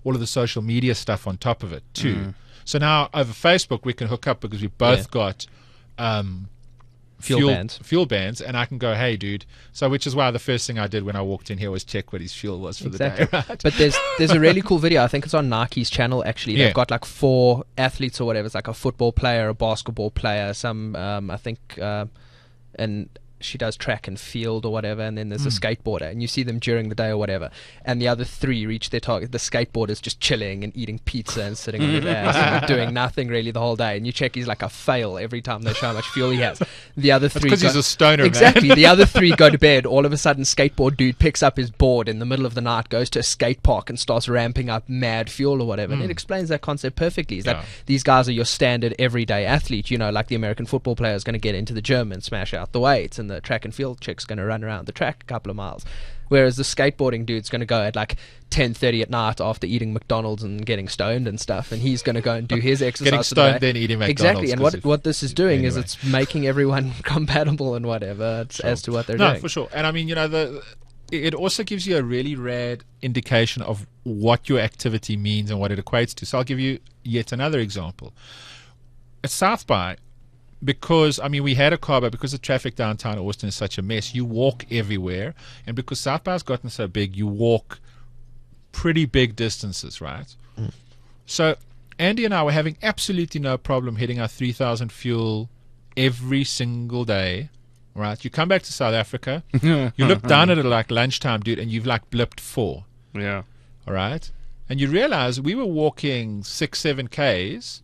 all of the social media stuff on top of it too. So now over Facebook we can hook up, because we've both got fuel bands, and I can go, hey dude. So which is why the first thing I did when I walked in here was check what his fuel was for the day. Right? But there's a really cool video. I think it's on Nike's channel actually. They've got like 4 athletes or whatever. It's like a football player, a basketball player, some I think and she does track and field or whatever, and then there's a skateboarder, and you see them during the day or whatever, and the other 3 reach their target. The skateboarder's just chilling and eating pizza and sitting on his ass and doing nothing really the whole day, and you check he's like a fail every time they show how much fuel he has. The other 3 because he's a stoner, exactly man. The other 3 go to bed. All of a sudden skateboard dude picks up his board in the middle of the night, goes to a skate park and starts ramping up mad fuel or whatever, and it explains that concept perfectly. Is that these guys are your standard everyday athlete, like the American football player is going to get into the gym and smash out the weights, and the track and field chick's going to run around the track a couple of miles, whereas the skateboarding dude's going to go at like 10:30 at night after eating McDonald's and getting stoned and stuff, and he's going to go and do his exercise Getting stoned then eating McDonald's. Exactly. And what this is doing is it's making everyone compatible and whatever as to what they're doing. No, for sure. And I mean, it also gives you a really rad indication of what your activity means and what it equates to. So I'll give you yet another example. At South by, because we had a car, but because the traffic downtown Austin is such a mess, you walk everywhere, and because South by has gotten so big, you walk pretty big distances, right? So Andy and I were having absolutely no problem hitting our 3,000 fuel every single day, right? You come back to South Africa, you look down at it like lunchtime, dude, and you've like blipped 4. Yeah. All right? And you realize we were walking 6-7 Ks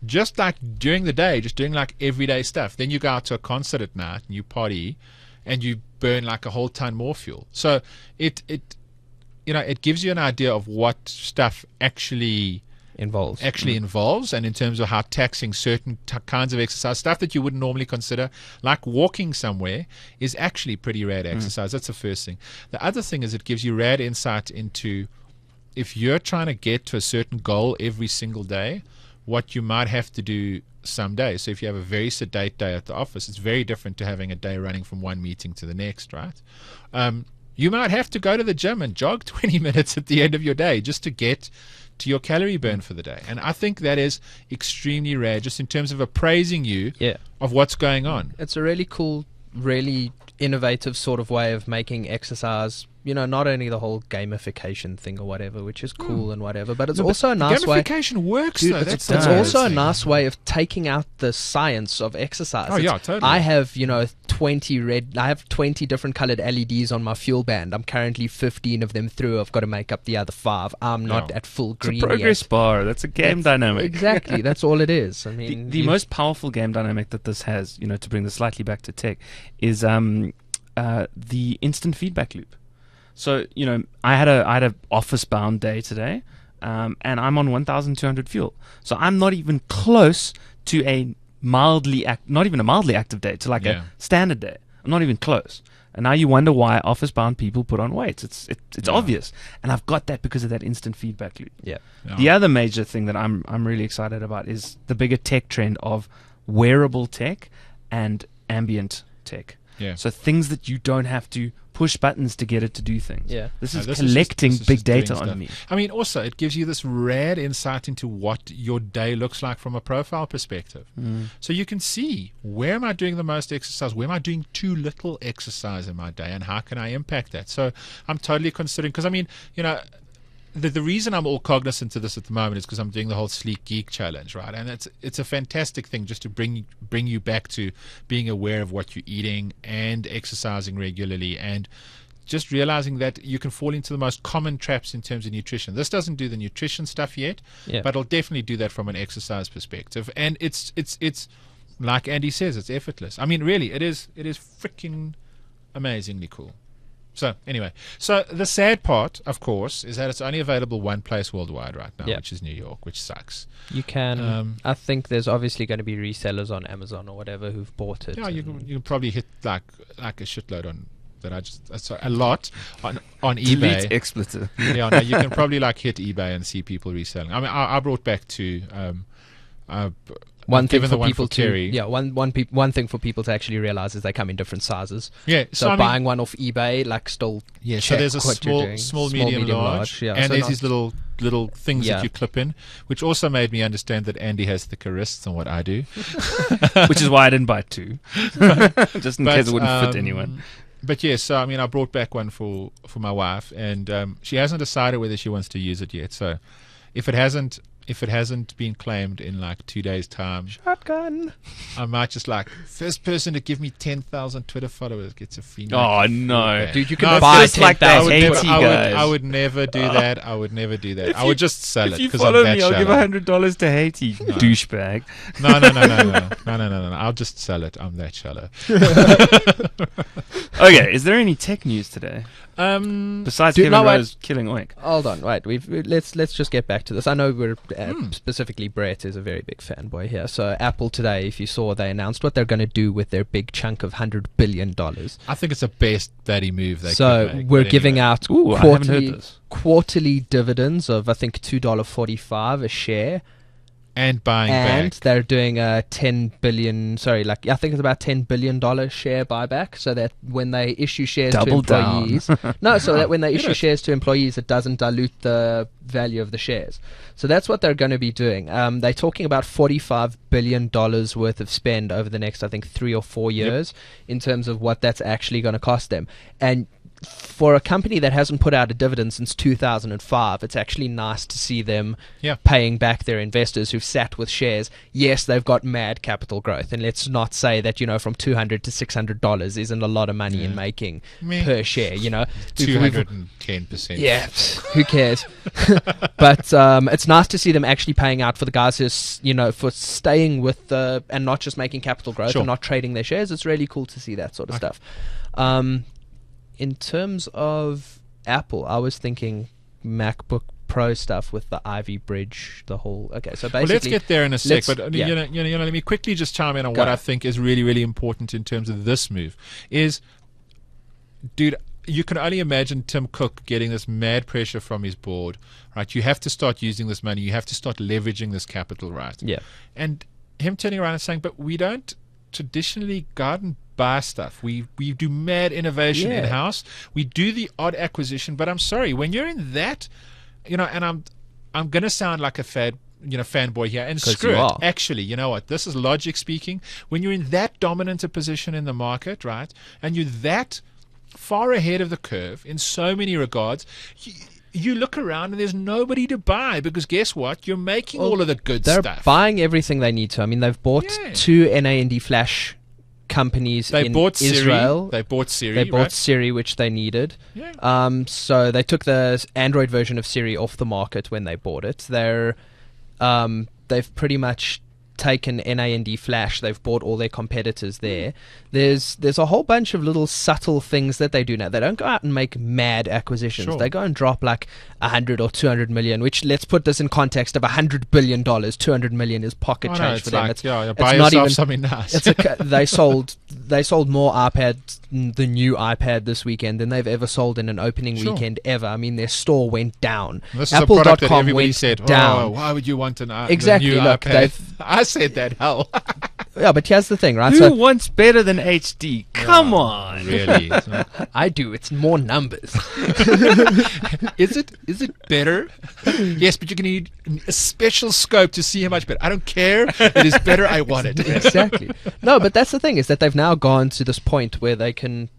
just like during the day, just doing like everyday stuff. Then you go out to a concert at night and you party and you burn like a whole ton more fuel. So it gives you an idea of what stuff actually involves, and in terms of how taxing certain kinds of exercise, stuff that you wouldn't normally consider, like walking somewhere, is actually pretty rad exercise. That's the first thing. The other thing is it gives you rad insight into, if you're trying to get to a certain goal every single day, what you might have to do some days. So if you have a very sedate day at the office, it's very different to having a day running from one meeting to the next, right? You might have to go to the gym and jog 20 minutes at the end of your day just to get to your calorie burn for the day. And I think that is extremely rare, just in terms of appraising you of what's going on. It's a really cool, really innovative sort of way of making exercise, not only the whole gamification thing or whatever, which is cool and whatever, but it's also a nice way. Gamification works, Dude, though. it's also a nice way of taking out the science of exercise. Oh, yeah, totally. I have, 20 different colored LEDs on my fuel band. I'm currently 15 of them through. I've got to make up the other 5. I'm not at full green yet. It's a progress yet. bar. That's a game dynamic. Exactly. That's all it is. I mean, the most powerful game dynamic that this has, to bring this slightly back to tech, is the instant feedback loop. So, I had a office bound day today, and I'm on 1,200 fuel. So I'm not even close to a mildly active day, to like a standard day. I'm not even close. And now you wonder why office bound people put on weights. It's obvious. And I've got that because of that instant feedback loop. Yeah. The other major thing that I'm really excited about is the bigger tech trend of wearable tech and ambient tech. Yeah. So things that you don't have to push buttons to get it to do things. Yeah. This No, is this collecting this is big just doing data on stuff. me. I mean, also, it gives you this rad insight into what your day looks like from a profile perspective. So you can see, where am I doing the most exercise? Where am I doing too little exercise in my day? And how can I impact that? So I'm totally considering, because I mean, the reason I'm all cognizant of this at the moment is because I'm doing the whole Sleek Geek challenge, right? And it's a fantastic thing just to bring you back to being aware of what you're eating and exercising regularly, and just realizing that you can fall into the most common traps in terms of nutrition. This doesn't do the nutrition stuff yet, but it'll definitely do that from an exercise perspective. And it's like Andy says, it's effortless. I mean, really, it is freaking amazingly cool. So anyway, so the sad part, of course, is that it's only available one place worldwide right now, which is New York, which sucks. You can. I think there's obviously going to be resellers on Amazon or whatever who've bought it. Yeah, you can probably hit like a shitload on that. A lot on eBay. Delete expletive. Yeah, no, you can probably like hit eBay and see people reselling. I mean, I brought back two. One thing given for the one people for Terry. one thing for people to actually realize is they come in different sizes. Yeah, So I mean, buying one off eBay, like, still so check there's a what you're doing. small, medium, large, yeah. and So there's not- these little things Yeah. that you clip in, which also made me understand that Andy has thicker wrists than what I do. Which is why I didn't buy two. Just in case it wouldn't fit anyone. But yes, so I mean, I brought back one for my wife, and she hasn't decided whether she wants to use it yet. So if it hasn't been claimed in like 2 days' time, Shotgun. I might just first person to give me 10,000 Twitter followers gets a free. Oh, Nike no. Fuelband. Dude, you No, can it's buy just like 10,000. that Haiti guys. I would never do that. I would never do that. I would just sell it If you because I'm follow that me, I'll give shallow. $100 to Haiti, douchebag. No. I'll just sell it. I'm that shallow. Okay, is there any tech news today? Besides Dude, Kevin no, wait. Rose killing Oink. Hold on, wait. Let's just get back to this. I know we're specifically Brett is a very big fanboy here. So Apple today, if you saw, they announced what they're going to do with their big chunk of $100 billion. I think it's the best bloody move they So could make. we're But giving anyway. out Ooh, I haven't heard this. quarterly dividends of, I think, $2.45 a share. and buying And back. they're doing a I think it's about $10 billion share buyback, so that when they issue shares Double to down. employees, that when they Get issue it. shares to employees, it doesn't dilute the value of the shares. So that's what they're going to be doing. They're talking about $45 billion worth of spend over the next, I think, 3 or 4 years in terms of what that's actually going to cost them. And for a company that hasn't put out a dividend since 2005, it's actually nice to see them paying back their investors who've sat with shares. Yes, they've got mad capital growth, and let's not say that, from $200 to $600 isn't a lot of money in making per share. 210%. Yeah, who cares? But it's nice to see them actually paying out for the guys who, for staying with and not just making capital growth and not trading their shares. It's really cool to see that sort of stuff. In terms of Apple, I was thinking MacBook Pro stuff with the Ivy Bridge, the whole. Okay, so basically, Well, let's get there in a sec. But yeah. let me quickly just chime in on Go. what I think is really, really important in terms of this move. Is, dude, you can only imagine Tim Cook getting this mad pressure from his board, right? You have to start using this money. You have to start leveraging this capital, right? Yeah. And him turning around and saying, "But we don't traditionally garden." Buy stuff. We do mad innovation in house. We do the odd acquisition, but I'm sorry, when you're in that, and I'm gonna sound like a fanboy here, and screw you it. are. Actually, you know what? This is logic speaking. When you're in that dominant a position in the market, right, and you're that far ahead of the curve in so many regards. You look around and there's nobody to buy because guess what? You're making all of the good They're stuff. buying everything they need to. I mean, they've bought 2 NAND flash companies They in bought Siri. Israel. They bought Siri. They bought right? Siri, which they needed. Yeah. So they took the Android version of Siri off the market when they bought it. They've pretty much taken NAND flash. They've bought all their competitors there. There's a whole bunch of little subtle things that they do now. They don't go out and make mad acquisitions. Sure. They go and drop like 100 or 200 million, which, let's put this in context of $100 billion. 200 million is pocket Oh, no, change it's for them. like, It's buy not yourself even something nice. they sold more iPads, the new iPad this weekend, than they've ever sold in an opening weekend ever. I mean, their store went down. This is a product that Apple.com everybody went said, down. "Oh, why would you want Exactly, the new look, iPad?" I said that. Hell, Yeah, but here's the thing, right? Who So wants better than HD? Come on. Really? I do. It's more numbers. Is it better? Yes, but you're going to need a special scope to see how much better. I don't care. It is better. I want it. Exactly. No, but that's the thing, is that they've now gone to this point where they can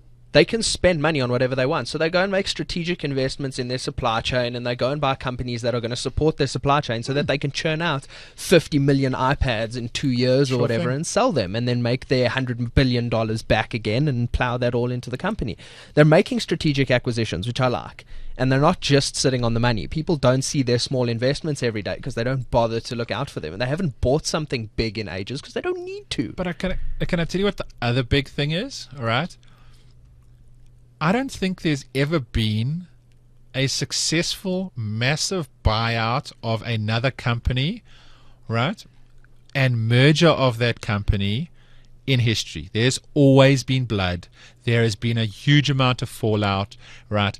spend money on whatever they want. So they go and make strategic investments in their supply chain, and they go and buy companies that are going to support their supply chain so that they can churn out 50 million iPads in 2 years or whatever and sell them, and then make their $100 billion back again and plow that all into the company. They're making strategic acquisitions, which I like. And they're not just sitting on the money. People don't see their small investments every day because they don't bother to look out for them. And they haven't bought something big in ages because they don't need to. But can I tell you what the other big thing is? All right. I don't think there's ever been a successful, massive buyout of another company, right, and merger of that company in history. There's always been blood. There has been a huge amount of fallout, right?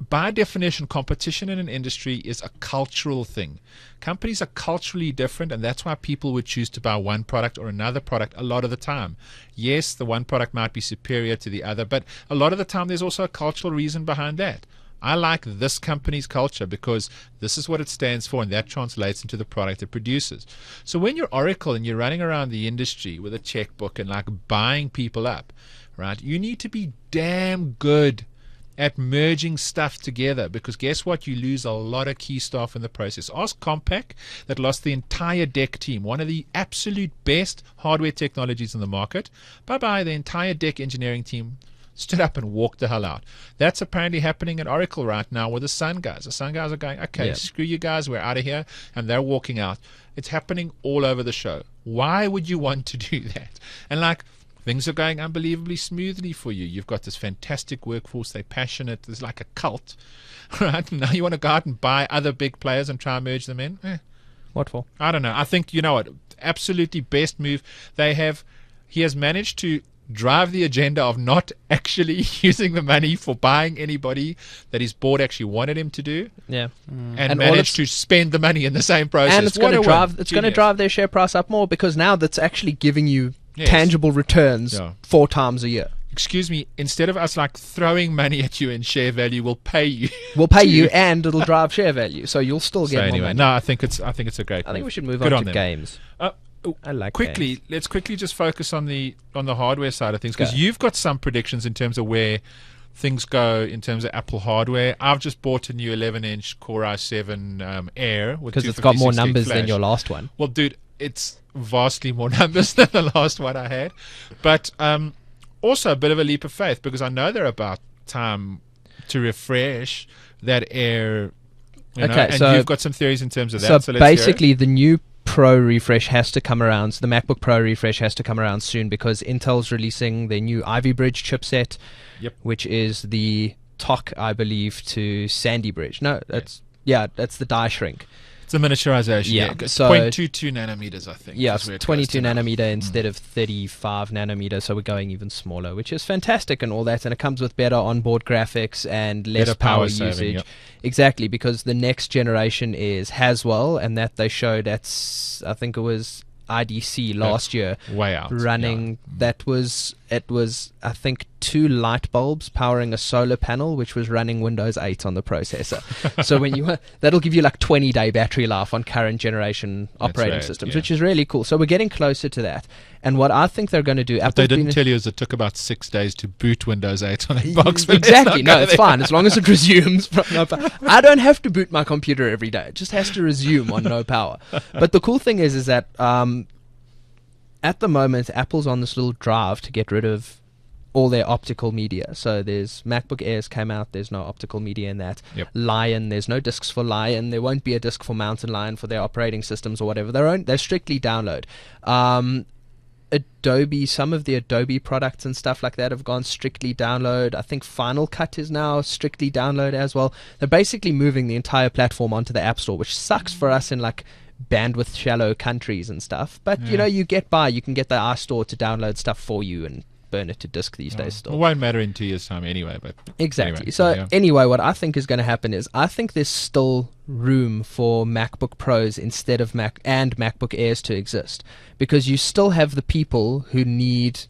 By definition, competition in an industry is a cultural thing. Companies are culturally different, and that's why people would choose to buy one product or another product a lot of the time. Yes, the one product might be superior to the other, but a lot of the time there's also a cultural reason behind that. I like this company's culture because this is what it stands for, and that translates into the product it produces. So when you're Oracle and you're running around the industry with a checkbook and like buying people up, right, you need to be damn good at merging stuff together, because guess what? You lose a lot of key staff in the process. Ask Compaq, that lost the entire DEC team, one of the absolute best hardware technologies in the market. Bye-bye, the entire DEC engineering team stood up and walked the hell out. That's apparently happening at Oracle right now with the Sun guys. The Sun guys are going, okay, screw you guys, we're out of here, and they're walking out. It's happening all over the show. Why would you want to do that? And like, things are going unbelievably smoothly for you. You've got this fantastic workforce. They're passionate. There's like a cult, right? Now you want to go out and buy other big players and try and merge them in? What for? I don't know. I think, you know what, absolutely best move. He has managed to drive the agenda of not actually using the money for buying anybody that his board actually wanted him to do. Yeah. And managed to spend the money in the same process. And it's going to drive their share price up more, because now that's actually giving you tangible returns 4 times a year. Excuse me, instead of us like throwing money at you in share value, we'll pay you. We'll pay you, and it'll drive share value, so you'll still get more money. No, I think it's a great. I think we should move on to games. I like games. Let's quickly just focus on the hardware side of things, because you've got some predictions in terms of where things go in terms of Apple hardware. I've just bought a new 11-inch Core i7 Air because it's got more numbers than your last one. Well, dude, it's vastly more numbers than the last one I had, but also a bit of a leap of faith, because I know they're about time to refresh that Air. And so you've got some theories in terms of that. So basically, the new Pro refresh has to come around. So the MacBook Pro refresh has to come around soon, because Intel's releasing their new Ivy Bridge chipset, which is the TOC, I believe, to Sandy Bridge. No, that's the die shrink. It's a miniaturization. Yeah, it's so 0.22 nanometers, I think. Yeah, 22 nanometer instead of 35 nanometer, so we're going even smaller, which is fantastic and all that, and it comes with better onboard graphics and less power usage. Saving, Exactly, because the next generation is Haswell, and that they showed at, I think it was IDC last year, way out running. It was I think 2 light bulbs powering a solar panel, which was running Windows 8 on the processor. So that'll give you like 20-day battery life on current generation operating systems, which is really cool. So we're getting closer to that. And what I think they're going to do, what they didn't tell you is it took about 6 days to boot Windows 8 on a box. Exactly. No, it's fine as long as it resumes from no power. I don't have to boot my computer every day. It just has to resume on no power. But the cool thing is that at the moment, Apple's on this little drive to get rid of all their optical media. So there's MacBook Airs came out, there's no optical media in that. Lion, there's no discs for Lion. There won't be a disc for Mountain Lion for their operating systems or whatever. They're strictly download. Adobe, some of the Adobe products and stuff like that have gone strictly download. I think Final Cut is now strictly download as well. They're basically moving the entire platform onto the App Store, which sucks for us in like bandwidth shallow countries and stuff, but you get by. You can get the iStore to download stuff for you and burn it to disk these days still. It won't matter in 2 years' time anyway. But exactly. Anyway, what I think is going to happen is I think there's still room for MacBook Pros instead of MacBook Airs to exist, because you still have the people who need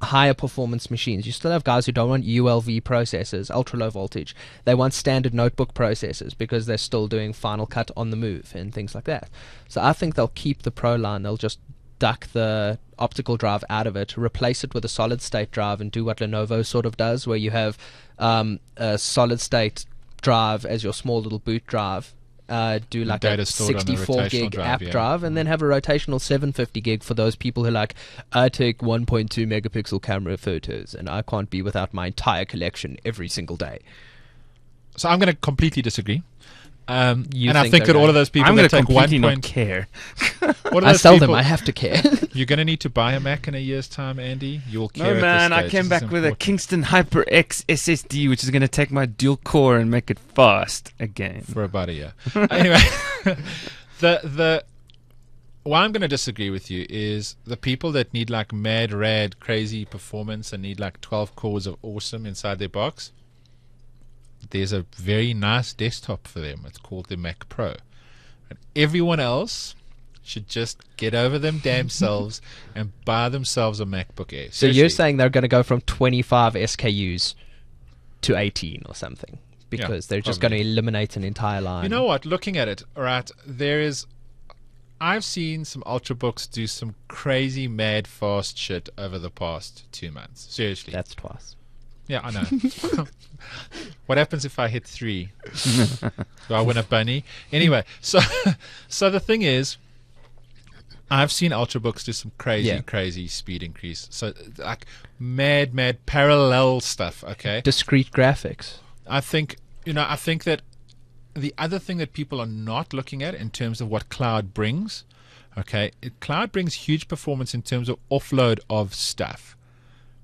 higher performance machines. You still have guys who don't want ULV processors, ultra low voltage. They want standard notebook processors because they're still doing Final Cut on the move and things like that. So I think they'll keep the Pro line. They'll just duck the optical drive out of it, replace it with a solid state drive, and do what Lenovo sort of does, where you have a solid state drive as your small little boot drive. Do like a 64 gig app drive, and then have a rotational 750 gig for those people who like, I take 1.2 megapixel camera photos and I can't be without my entire collection every single day. So I'm going to completely disagree. And You I think that all of those people I'm going that to take completely 1. not care. What are I those sell people- them, I have to care. You're going to need to buy a Mac in a year's time, Andy. You will care. No, at man, this I stage. came This is back with a important. Kingston HyperX SSD, which is going to take my dual core and make it fast again. for about a year. Anyway, the why I'm going to disagree with you is the people that need like mad, rad, crazy performance and need like 12 cores of awesome inside their box. There's a very nice desktop for them. It's called the Mac Pro. And everyone else should just get over them damn selves and buy themselves a MacBook Air. So you're Seriously. saying they're going to go from 25 SKUs to 18 or something because they're just going to probably. eliminate an entire line. You know what? Looking at it, right, I've seen some Ultrabooks do some crazy, mad, fast shit over the past 2 months. Seriously. That's twice. Yeah, I know. What happens if I hit 3? Do I win a bunny? Anyway, so the thing is, I've seen Ultrabooks do some crazy speed increase. So like mad parallel stuff. Okay, Discrete graphics. I think that the other thing that people are not looking at in terms of what cloud brings, okay, cloud brings huge performance in terms of offload of stuff.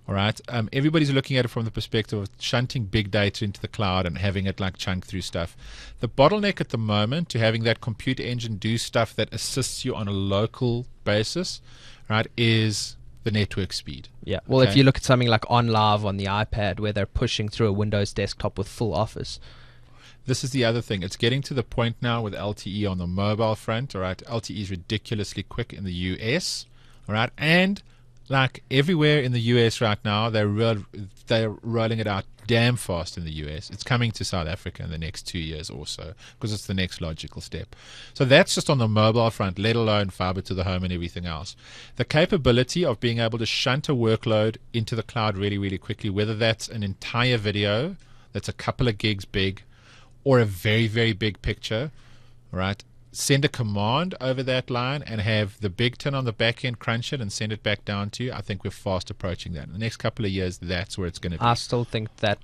All right, everybody's looking at it from the perspective of shunting big data into the cloud and having it like chunk through stuff. The bottleneck at the moment to having that computer engine do stuff that assists you on a local basis, right, is the network speed. Yeah. Well, if Okay. you look at something like OnLive on the iPad, where they're pushing through a Windows desktop with full Office. This is the other thing. It's getting to the point now with LTE on the mobile front. All right, LTE is ridiculously quick in the US. All right, and like everywhere in the US right now, they're rolling it out damn fast in the US. It's coming to South Africa in the next 2 years or so because it's the next logical step. So that's just on the mobile front, let alone fiber to the home and everything else. The capability of being able to shunt a workload into the cloud really, really quickly, whether that's an entire video that's a couple of gigs big or a very, very big picture, right? Send a command over that line and have the big tin on the back end crunch it and send it back down to you. I think we're fast approaching that. In the next couple of years, that's where it's going to be. I still think that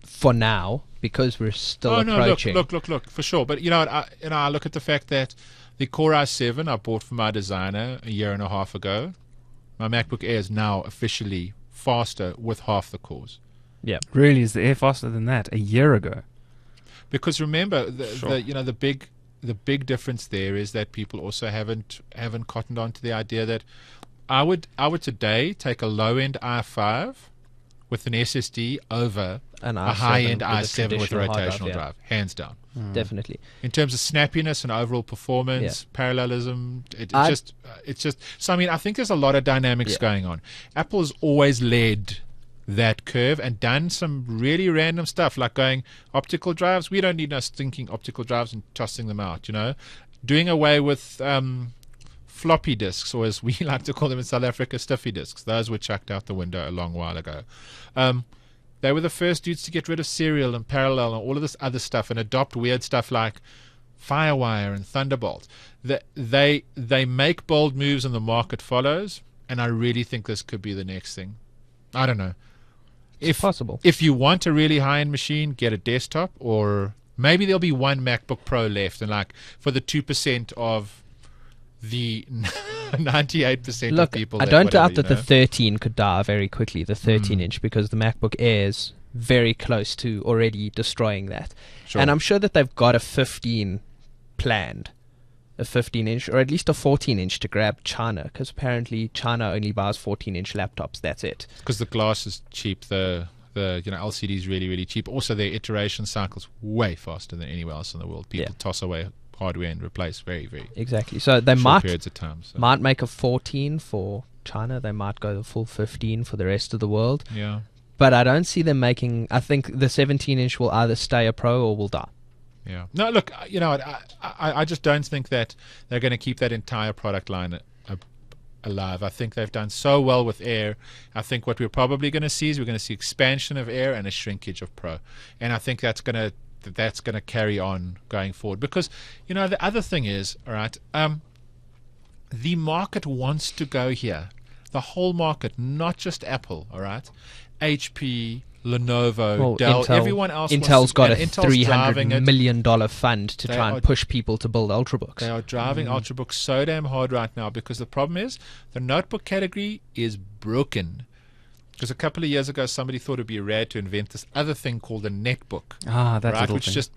for now, because we're still approaching. Look, for sure. But I look at the fact that the Core i7 I bought from my designer a year and a half ago. My MacBook Air is now officially faster with half the cores. Yeah. Really, is the Air faster than that? A year ago. Because remember, Sure. the big difference there is that people also haven't cottoned on to the idea that I would today take a low end i5 with an SSD over An a i7 high end with a i7 with a traditional hard rotational drive, yeah. drive, hands down. Definitely. In terms of snappiness and overall performance, parallelism, it's just. So I mean, I think there's a lot of dynamics Yeah. going on. Apple has always led that curve and done some really random stuff like going optical drives. We don't need no stinking optical drives and tossing them out. Doing away with floppy disks, or as we like to call them in South Africa, stiffy disks. Those were chucked out the window a long while ago. They were the first dudes to get rid of serial and parallel and all of this other stuff and adopt weird stuff like Firewire and Thunderbolt. They make bold moves and the market follows, and I really think this could be the next thing. I don't know. It's possible. If you want a really high-end machine, get a desktop, or maybe there'll be one MacBook Pro left, and like for the 2% of the 98% of Look, people. I don't doubt whatever, that the 13 could die very quickly, the 13-inch, because the MacBook Air's very close to already destroying that. Sure. And I'm sure that they've got a 15 planned, a 15-inch, or at least a 14-inch to grab China, because apparently China only buys 14-inch laptops, that's it. because the glass is cheap, the LCD is really, really cheap. Also, their iteration cycle's way faster than anywhere else in the world. People Yeah. toss away hardware and replace very, very Exactly. So they short might periods of time. So. make a 14 for China. They might go the full 15 for the rest of the world. Yeah. But I don't see them making... I think the 17-inch will either stay a Pro or will die. Yeah. No, look, I just don't think that they're going to keep that entire product line alive. I think they've done so well with Air. I think what we're probably going to see is we're going to see expansion of Air and a shrinkage of Pro. And I think that's going to carry on going forward. Because, the other thing is, all right, the market wants to go here. The whole market, not just Apple, all right? HP, Lenovo, Dell, Intel, everyone else. Intel's got a Intel's $300 million fund to try and push people to build Ultrabooks. They are driving Ultrabooks so damn hard right now because the problem is the notebook category is broken. Because a couple of years ago, somebody thought it'd be rad to invent this other thing called a netbook. That which just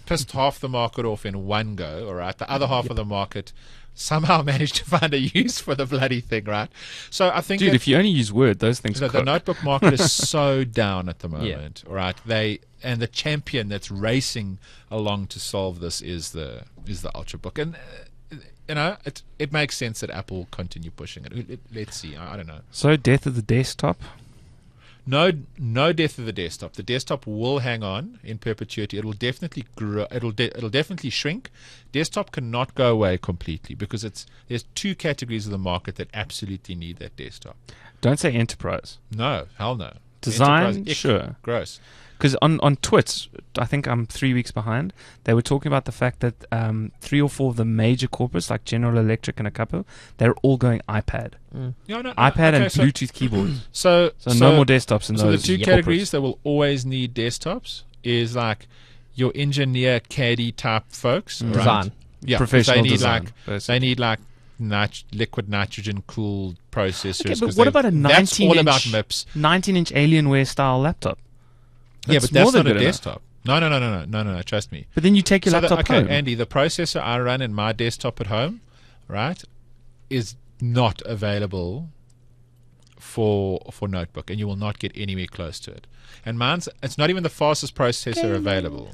pissed half the market off in one go. All right, the other half of the market somehow managed to find a use for the bloody thing, right? So I think, dude, if you only use Word, those things. The notebook market is so down at the moment. All right, the champion that's racing along to solve this is the Ultrabook, and it makes sense that Apple continue pushing it. Let's see. I don't know. So death of the desktop. No death of the desktop. The desktop will hang on in perpetuity. It will definitely grow. It'll definitely shrink. Desktop cannot go away completely because there's two categories of the market that absolutely need that desktop. Don't say enterprise. No, hell no. Design, Enterprise, sure. Gross. Because on Twits, I think I'm 3 weeks behind, they were talking about the fact that 3 or 4 of the major corporates, like General Electric and a couple, they're all going iPad. iPad and Bluetooth keyboards. So no more desktops in those. So the two categories that will always need desktops is like your engineer, caddy type folks. Design. Right? Yeah, professional design. They need liquid nitrogen cooled processors. Okay, but what about a 19-inch? That's all about MIPS. 19-inch Alienware style laptop. But that's not a desktop. No, trust me. But then you take your laptop home. Andy, the processor I run in my desktop at home, right, is not available for notebook, and you will not get anywhere close to it. And it's not even the fastest processor available.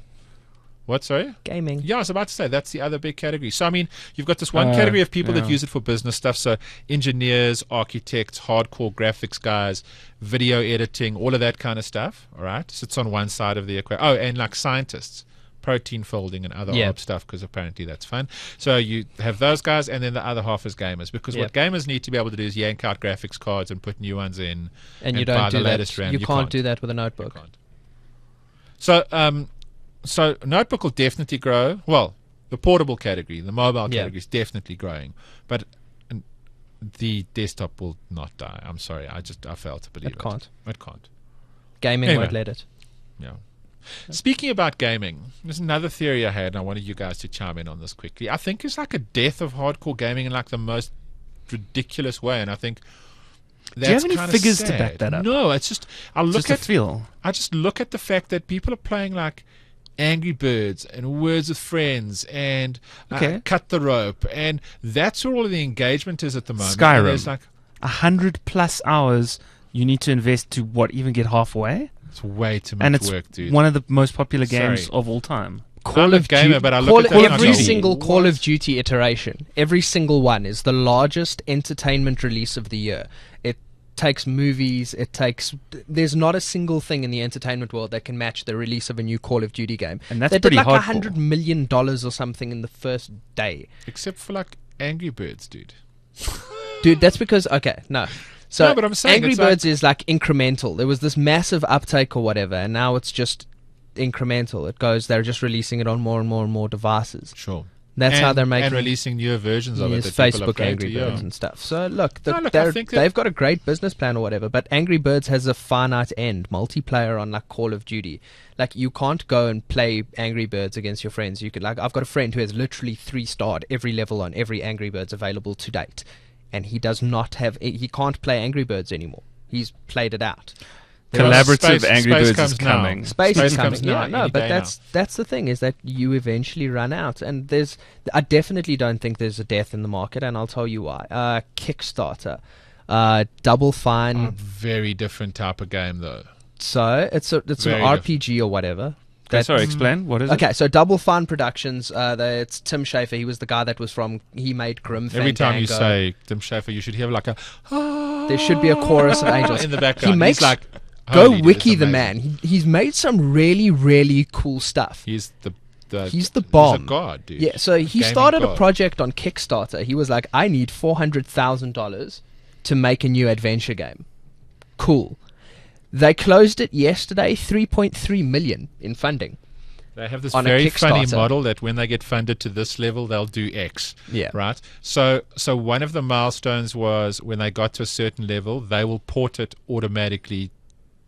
What, sorry? Gaming. Yeah, I was about to say, that's the other big category. So, I mean, you've got this one category of people that use it for business stuff. So, engineers, architects, hardcore graphics guys, video editing, all of that kind of stuff, all right? Sits on one side of the equation. Oh, and like scientists, protein folding and other odd stuff, because apparently that's fun. So, you have those guys, and then the other half is gamers. Because what gamers need to be able to do is yank out graphics cards and put new ones in. And you don't do that. You can't do that with a notebook. So notebook will definitely grow. Well, the portable category, the mobile category is definitely growing, but the desktop will not die. I'm sorry, I fail to believe it. It can't. Gaming won't let it. Yeah. Speaking about gaming, there's another theory I had, and I wanted you guys to chime in on this quickly. I think it's like a death of hardcore gaming in like the most ridiculous way, and I think. Do you have any figures to back that up? No, it's just I just look at the fact that people are playing like Angry Birds and Words with Friends and Cut the Rope, and that's where all of the engagement is at the moment. Skyrim. There's like 100+ hours you need to invest to even get halfway. It's way too much work, dude. One of the most popular games of all time. Call of Duty, but I look at every single Call of Duty iteration, every single one is the largest entertainment release of the year. It takes movies, there's not a single thing in the entertainment world that can match the release of a new Call of Duty game. And that's they pretty did like hardcore. $100 million or something in the first day. Except for like Angry Birds, dude. Dude, that's because So but I'm saying Angry Birds is like incremental. There was this massive uptake or whatever, and now it's just incremental. They're just releasing it on more and more and more devices. Sure. That's how they're making and releasing newer versions of it. That Facebook Angry Birds and stuff. So look, they've got a great business plan or whatever, but Angry Birds has a finite end. Multiplayer on like Call of Duty, like you can't go and play Angry Birds against your friends. You could I've got a friend who has literally 3-starred every level on every Angry Birds available to date, and he can't play Angry Birds anymore. He's played it out. Collaborative Angry Birds is coming. Space is coming. Comes now, but that's the thing, is that you eventually run out, and I definitely don't think there's a death in the market, and I'll tell you why. Kickstarter, Double Fine. Very different type of game though. So it's an RPG or whatever. Okay, sorry, explain. What is it? Okay, so Double Fine Productions, it's Tim Schafer. He was the guy that he made Grim Fandango. Every time you say Tim Schafer, you should hear like a there should be a chorus of angels in the background. He makes He's like, Go holy dude, wiki it's the amazing. man. He's made some really, really cool stuff. He's the bomb. He's a god, dude. Yeah, so he Gaming started a god. project on Kickstarter. He was like, I need $400,000 to make a new adventure game. Cool. They closed it yesterday, 3.3 million in funding. They have this on a very funny Kickstarter. model that when they get funded to this level, they'll do X. Yeah. Right? So one of the milestones was when they got to a certain level, they will port it automatically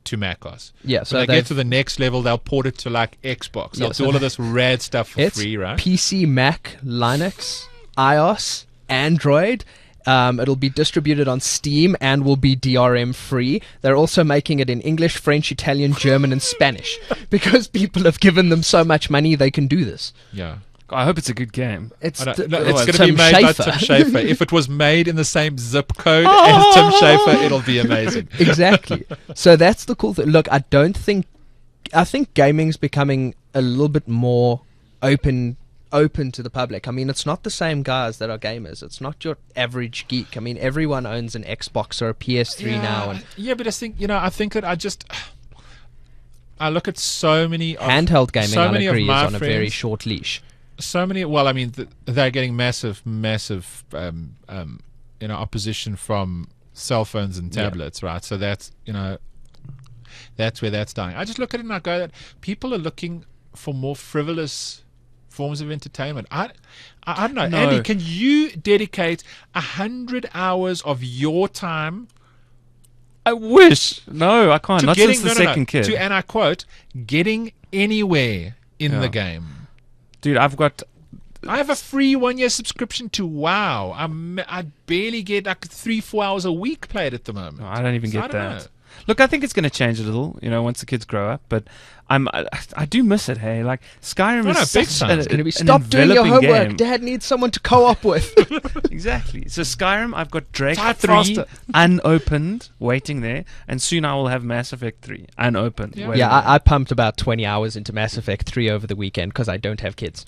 to macOS. Yeah, so when they they've- get to the next level, they'll port it to like Xbox. They'll Yeah, do so all of this rad stuff for It's free, right? PC, Mac, Linux, iOS, Android. It'll be distributed on Steam and will be DRM free. They're also making it in English, French, Italian, German, and Spanish because people have given them so much money they can do this. Yeah. I hope it's a good game. It's No, Tim it's going to be made by Tim Schafer. If it was made in the same zip code as Tim Schafer, it'll be amazing. Exactly. So that's the cool thing. Look, I think gaming's becoming a little bit more open to the public. I mean, it's not the same guys that are gamers. It's not your average geek. I mean, everyone owns an Xbox or a PS3 now. And Yeah, but I think that I look at so many of, handheld gaming, so I'll many agree, of is my on a very friends- short leash. so many. Well, I mean, they're getting massive, opposition from cell phones and tablets, right? So that's that's where that's dying. I just look at it and I go that people are looking for more frivolous forms of entertainment. I don't know. No. Andy, can you dedicate 100 hours of your time I wish. No, I can't. to Not getting since the second kid. to, and I quote, getting anywhere in Yeah. the game? Dude, I've got... I have a free 1-year subscription to WoW. I barely get like 3-4 hours a week played at the moment. No, I don't even So I get don't that. know. Look, I think it's going to change a little, once the kids grow up. But I do miss it. Hey, like Skyrim No, no, is big such time. an, It's Going to be an stop doing your enveloping homework. game. Dad needs someone to co-op with. Exactly. So Skyrim, I've got Drake Type 3 faster. unopened, waiting there, and soon I will have Mass Effect 3 unopened. Yeah. waiting Yeah, there. I pumped about 20 hours into Mass Effect 3 over the weekend because I don't have kids.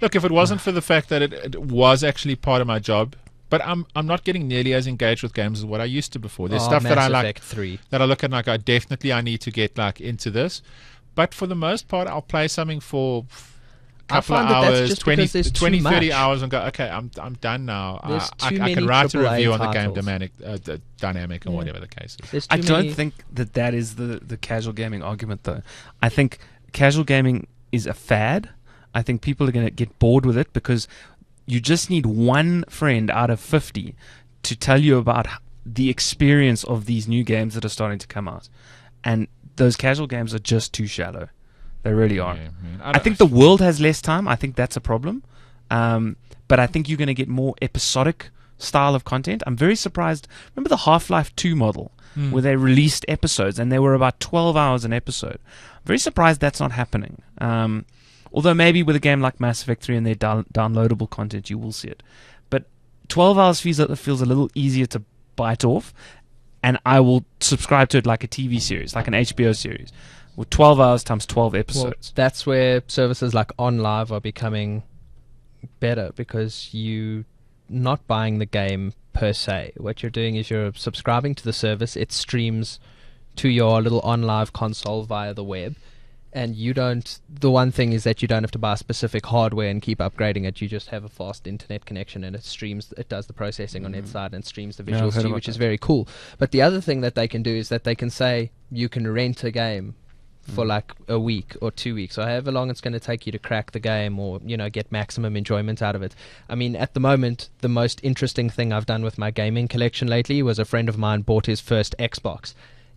Look, if it wasn't for the fact that it was actually part of my job, but I'm not getting nearly as engaged with games as what I used to before. There's stuff that I Mass like Effect 3. that I look at and I go, definitely I need to get like into this. But for the most part, I'll play something for a couple of find that that's hours, just 20, because there's 20 too 30 much. hours and go, okay, I'm done now. There's I too can many write a AAA review on the game titles. dynamic and Yeah. whatever the case is. There's I too don't many- think that is the casual gaming argument, though. I think casual gaming is a fad. I think people are going to get bored with it because you just need one friend out of 50 to tell you about the experience of these new games that are starting to come out. And those casual games are just too shallow. They really are. Yeah, man. I think the world has less time. I think that's a problem. But I think you're going to get more episodic style of content. I'm very surprised. Remember the Half-Life 2 model where they released episodes and they were about 12 hours an episode? I'm very surprised that's not happening. Although maybe with a game like Mass Effect 3 and their downloadable content, you will see it. But 12 hours feels a little easier to bite off, and I will subscribe to it like a TV series, like an HBO series, with 12 hours times 12 Well, episodes. that's where services like OnLive are becoming better because you not buying the game per se. What you're doing is you're subscribing to the service. It streams to your little OnLive console via the web. And you don't. The one thing is that you don't have to buy specific hardware and keep upgrading it. You just have a fast internet connection, and it streams. It does the processing on its side and streams the Yeah, I've visuals heard to you, about which is that. very cool. But the other thing that they can do is that they can say you can rent a game for like a week or 2 weeks or however long it's going to take you to crack the game or get maximum enjoyment out of it. I mean, at the moment, the most interesting thing I've done with my gaming collection lately was a friend of mine bought his first Xbox.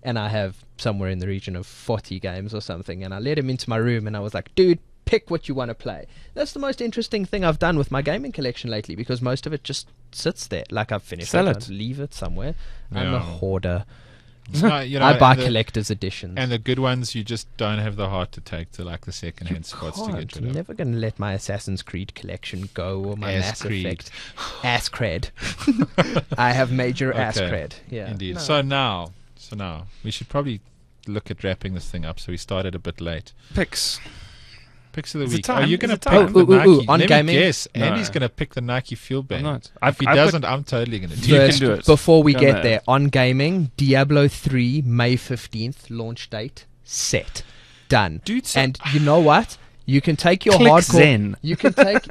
And I have somewhere in the region of 40 games or something. And I let him into my room and I was like, dude, pick what you want to play. That's the most interesting thing I've done with my gaming collection lately because most of it just sits there. Like I've finished Sell it. it. I leave it somewhere. I'm Yeah. a hoarder. No, I buy and collector's editions. and the good ones you just don't have the heart to take to like the second-hand spots to get I'm rid of. never going to let my Assassin's Creed collection go or my Ass Mass Creed. Effect. Ass cred. I have major ass Okay. cred. Yeah. Indeed. No. So now we should probably look at wrapping this thing up, so we started a bit late. Picks. Picks of the Is it week. time? Are you Is going to it pick time? the Nike? On Let gaming? me guess. No. Andy's going to pick the Nike Fuelband. I'm not. If he doesn't, I'm totally going to do You it. can do it. Before we Go get mad. there, on gaming, Diablo 3, May 15th, launch date, set. Done. Dude, so- and you know what? You can take your Click hardcore. Zen. You can take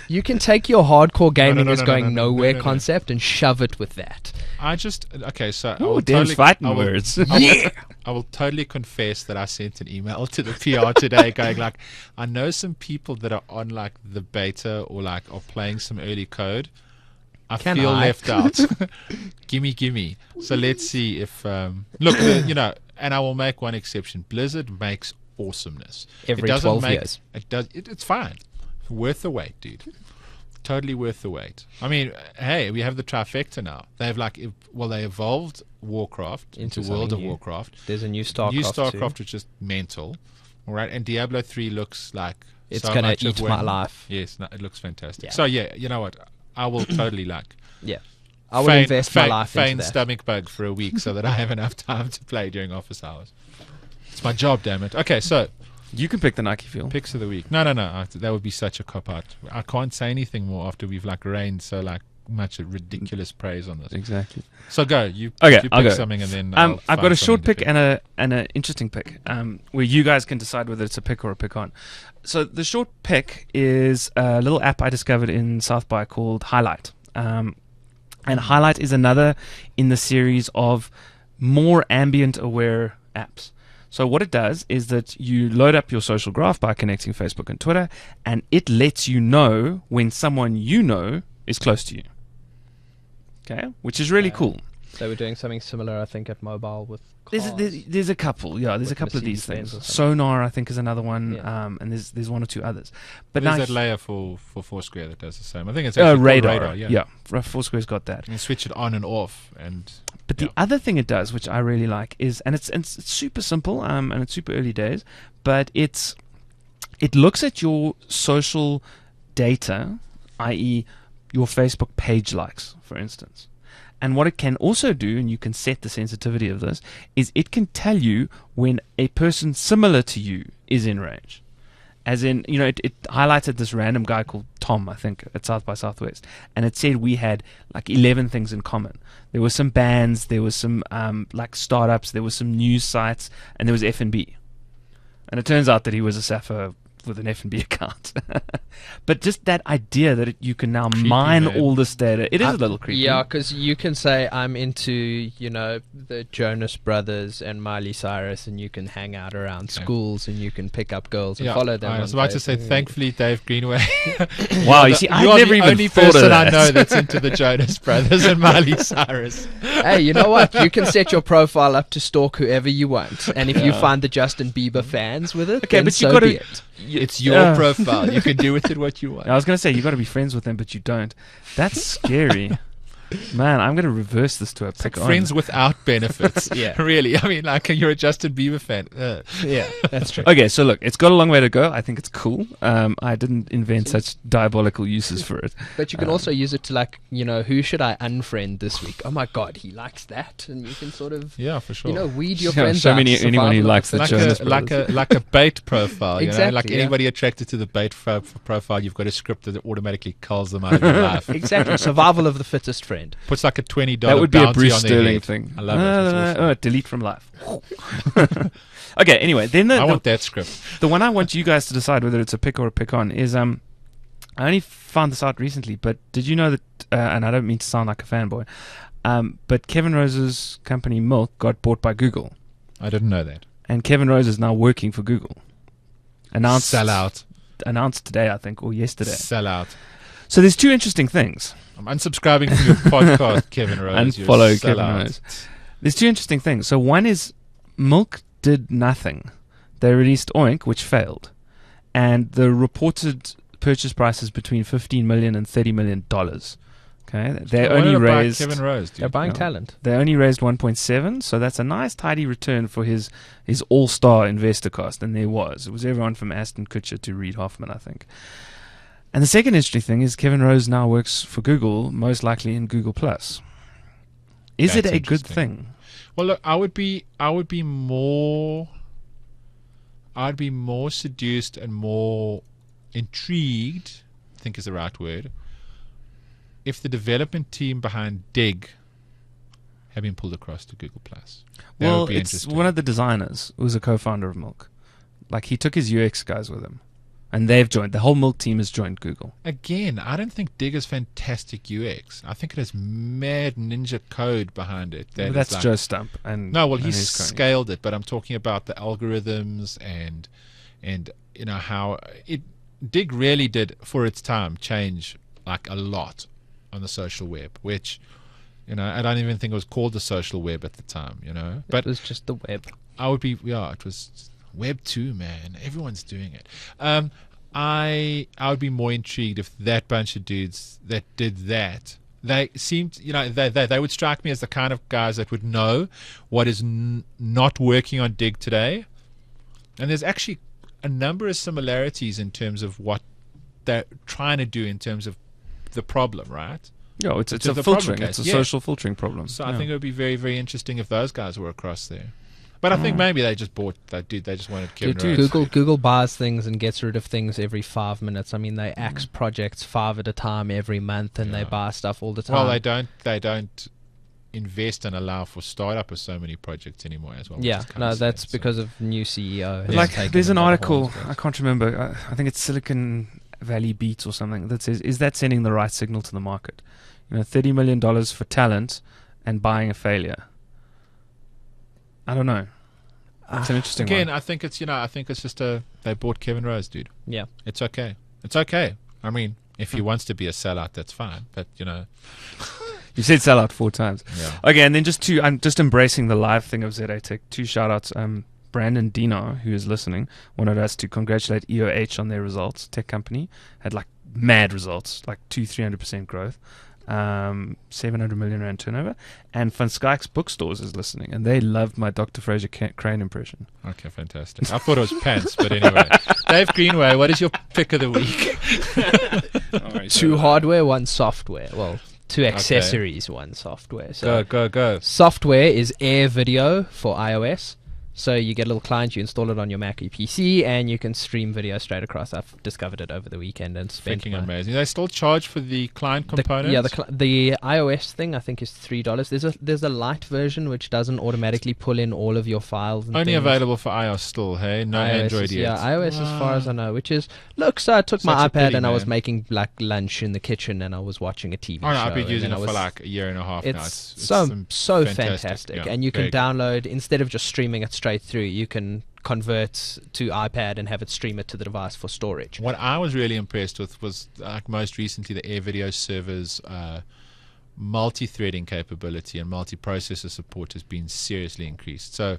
You can take your hardcore gaming no, is no, going no, no, nowhere no, no. concept and shove it with that. So I Ooh, will Dan's totally, fighting I will- words. I will totally confess that I sent an email to the PR today going like, I know some people that are on like the beta or like are playing some early code. I Can feel I? left out. gimme. So let's see if look, and I will make one exception. Blizzard makes awesomeness. Every it doesn't 12 make, years. It does. It's fine. Worth the wait, dude. Totally worth the wait. I mean, hey, we have the trifecta now. They have they evolved Warcraft into Into World of something new. Warcraft. There's a new StarCraft. New too. StarCraft, which is mental. All right, and Diablo 3 looks like It's so gonna much of eat my when- life. Yes, no, it looks fantastic. Yeah. So yeah, you know what? I will totally like Yeah. I would invest my life feign into that. stomach bug for a week so that I have enough time to play during office hours. It's my job, damn it. Okay, so You can pick the Nike Fuel. picks of the week. No. That would be such a cop out. I can't say anything more after we've like rained so like much ridiculous praise on this. Exactly. So go. You Okay, you I'll pick go. something and then I've find got a short something to pick and an interesting pick, where you guys can decide whether it's a pick or a pick on. So the short pick is a little app I discovered in South by called Highlight. And Highlight is another in the series of more ambient aware apps. So what it does is that you load up your social graph by connecting Facebook and Twitter, and it lets you know when someone you know is close to you. Okay, which is really cool. They were doing something similar, I think, at mobile with cars. There's a couple, yeah. There's a With couple of these Mercedes-Benz things. or something. Sonar, I think, is another one, Yeah. and there's one or two others. But There's now that layer for Foursquare that does the same. I think it's actually called radar, yeah. Foursquare's got that. You switch it on and off, and But the other thing it does, which I really like, is and it's super simple, and it's super early days, but it looks at your social data, i.e., your Facebook page likes, for instance. And what it can also do, and you can set the sensitivity of this, is it can tell you when a person similar to you is in range. As in, it highlighted this random guy called Tom, I think, at South by Southwest. And it said we had like 11 things in common. There were some bands, there was some like startups, there was some news sites, and there was F&B. And it turns out that he was a Sapphire with an F&B account. But just that idea that you can now Creepy, mine man. all this data, it is a little creepy. Yeah, because you can say I'm into, the Jonas Brothers and Miley Cyrus, and you can hang out around schools, and you can pick up girls and follow them. I was on about to say, Facebook. thankfully, Dave Greenway. Wow, you see, You're I've never the even only thought of person that. I know that's into the Jonas Brothers and Miley Cyrus. Hey, you know what? You can set your profile up to stalk whoever you want, and if you find the Justin Bieber fans with it, Okay, then but you so gotta- be it. It's your profile. You can do with it what you want. I was going to say, you got to be friends with them, but you don't. That's scary. Man, I'm going to reverse this to a pick on. Friends without benefits. Yeah. Really. I mean, like, you're a Justin Bieber fan. Yeah, that's true. Okay, so look, it's got a long way to go. I think it's cool. I didn't invent such diabolical uses for it. But you can also use it to who should I unfriend this week? Oh my God, he likes that, and you can sort of, Yeah, for sure. weed your Yeah, friends show out. me anyone who survival of likes the the fittest. Jonas like a bait profile, Exactly, like yeah. anybody attracted to the bait profile, you've got a script that automatically culls them out of your life. Exactly, survival of the fittest friend. Puts like a $20 That would be a bounty Bruce on their Sterling head. thing. I love it. It's awesome. Delete from life. Okay, anyway, then I want that script. the one I want you guys to decide whether it's a pick or a pick on is I only found this out recently, but did you know that? And I don't mean to sound like a fanboy, but Kevin Rose's company Milk got bought by Google, I didn't know that. and Kevin Rose is now working for Google. Sell out. Announced today, I think, or yesterday. Sell out. So there's two interesting things. I'm unsubscribing from your podcast, Kevin Rose. You're a Unfollow Kevin sellout. Rose. There's two interesting things. So one is Milk did nothing. They released Oink, which failed, and the reported purchase price is between $15 million and $30 million. Okay, they Why only not buy raised. Kevin Rose, dude. They're buying Yeah. talent. They only raised 1.7, so that's a nice tidy return for his all-star investor cost, and there was. It was everyone from Aston Kutcher to Reid Hoffman, I think. And the second interesting thing is Kevin Rose now works for Google, most likely in Google Plus. Is That's it a good interesting. thing? Well, look, I'd be more seduced and more intrigued, I think is the right word, if the development team behind Dig had been pulled across to Google Plus. That Well, would be it's interesting. one of the designers who was a co-founder of Milk. Like, he took his UX guys with him, and they've joined. The whole Milk team has joined Google. Again, I don't think Dig is fantastic UX. I think it has mad ninja code behind it. But That that's is like, Joe Stump. And no, well, and he's his cronies. scaled it, but I'm talking about the algorithms and you know how it. Dig really did for its time change like a lot on the social web, which, you know, I don't even think it was called the social web at the time, you know. But It was just the web. I would be, yeah, it was Web 2, man. Everyone's doing it. I would be more intrigued if that bunch of dudes that did that, they seemed, you know, they would strike me as the kind of guys that would know what is not working on Dig today. And there's actually a number of similarities in terms of what they're trying to do in terms of the problem, right? Yeah, it's To a the filtering. problem It's a case, yeah. social filtering problem. So yeah. I think it would be very, very interesting if those guys were across there. But I think maybe they just bought that dude. They just wanted Kevin Rose. Google buys things and gets rid of things every 5 minutes. I mean, they axe projects 5 at a time every month, and they Yeah. buy stuff all the time. Well, they don't invest and allow for startup of so many projects anymore as well. which Yeah, is kinda no, sad, that's so. because of new CEO. has Like, taken there's an them by the article, horns, I can't remember, I think it's Silicon Valley Beats or something, that says, is that sending the right signal to the market? You know, $30 million for talent and buying a failure. I don't know. It's an interesting Again, one. I think it's just they bought Kevin Rose, dude. Yeah. It's okay. It's okay. I mean, if he wants to be a sellout, that's fine. But you know, You said sell out 4 times. yeah. Okay, and then I'm just embracing the live thing of ZA Tech. 2 shout outs. Brandon Dino, who is listening, wanted us to congratulate EOH on their results. Tech company had like mad results, like 300% growth, 700 million rand turnover. And Van Skyke's Bookstores is listening, and they loved my Dr. Fraser Crane impression. Okay, fantastic. I thought it was pants, but anyway. Dave Greenway, what is your pick of the week? 2 hardware, 1 software. Well, 2 accessories, 1 software. So Go. software is Air Video for iOS. So you get a little client, you install it on your Mac or your PC, and you can stream video straight across. I've discovered it over the weekend and spent Freaking amazing. They still charge for the client components? the iOS thing I think is $3. There's a light version which doesn't automatically pull in all of your files. And Only things. available for iOS still, hey? No iOS Android is, yet. Yeah, iOS as far as I know, which is, look, so I took my Such a iPad pity, and I was man. making like lunch in the kitchen and I was watching a TV Oh, no, show. I've been and using then it I for was- like a year and a half now. It's so fantastic. Yeah, And you can very good. download, instead of just streaming it straight through, you can convert to iPad and have it stream it to the device for storage. What I was really impressed with was, like most recently, the Air Video server's multi-threading capability and multi-processor support has been seriously increased. So,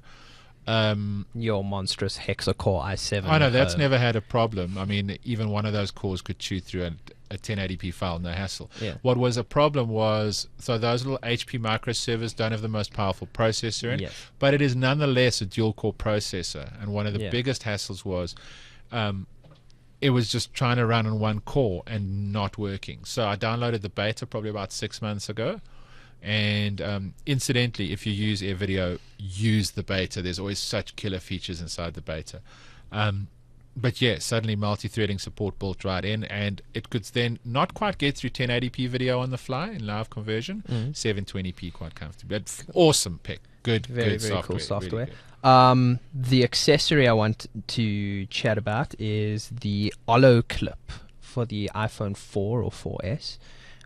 Your monstrous hexa-core i7. I know that's home. never had a problem. I mean, even one of those cores could chew through a 1080p file, no hassle. Yeah. What was a problem was, so those little HP microservers don't have the most powerful processor in, Yes. but it is nonetheless a dual-core processor. And one of the Yeah. biggest hassles was it was just trying to run on one core and not working. So I downloaded the beta probably about 6 months ago. And incidentally, if you use AirVideo, use the beta. There's always such killer features inside the beta. But yeah, suddenly multi-threading support built right in, and it could then not quite get through 1080p video on the fly in live conversion, 720p quite comfortably. But awesome pick. Good, Very, good very software. cool really software. good. The accessory I want to chat about is the Olo clip for the iPhone 4 or 4S,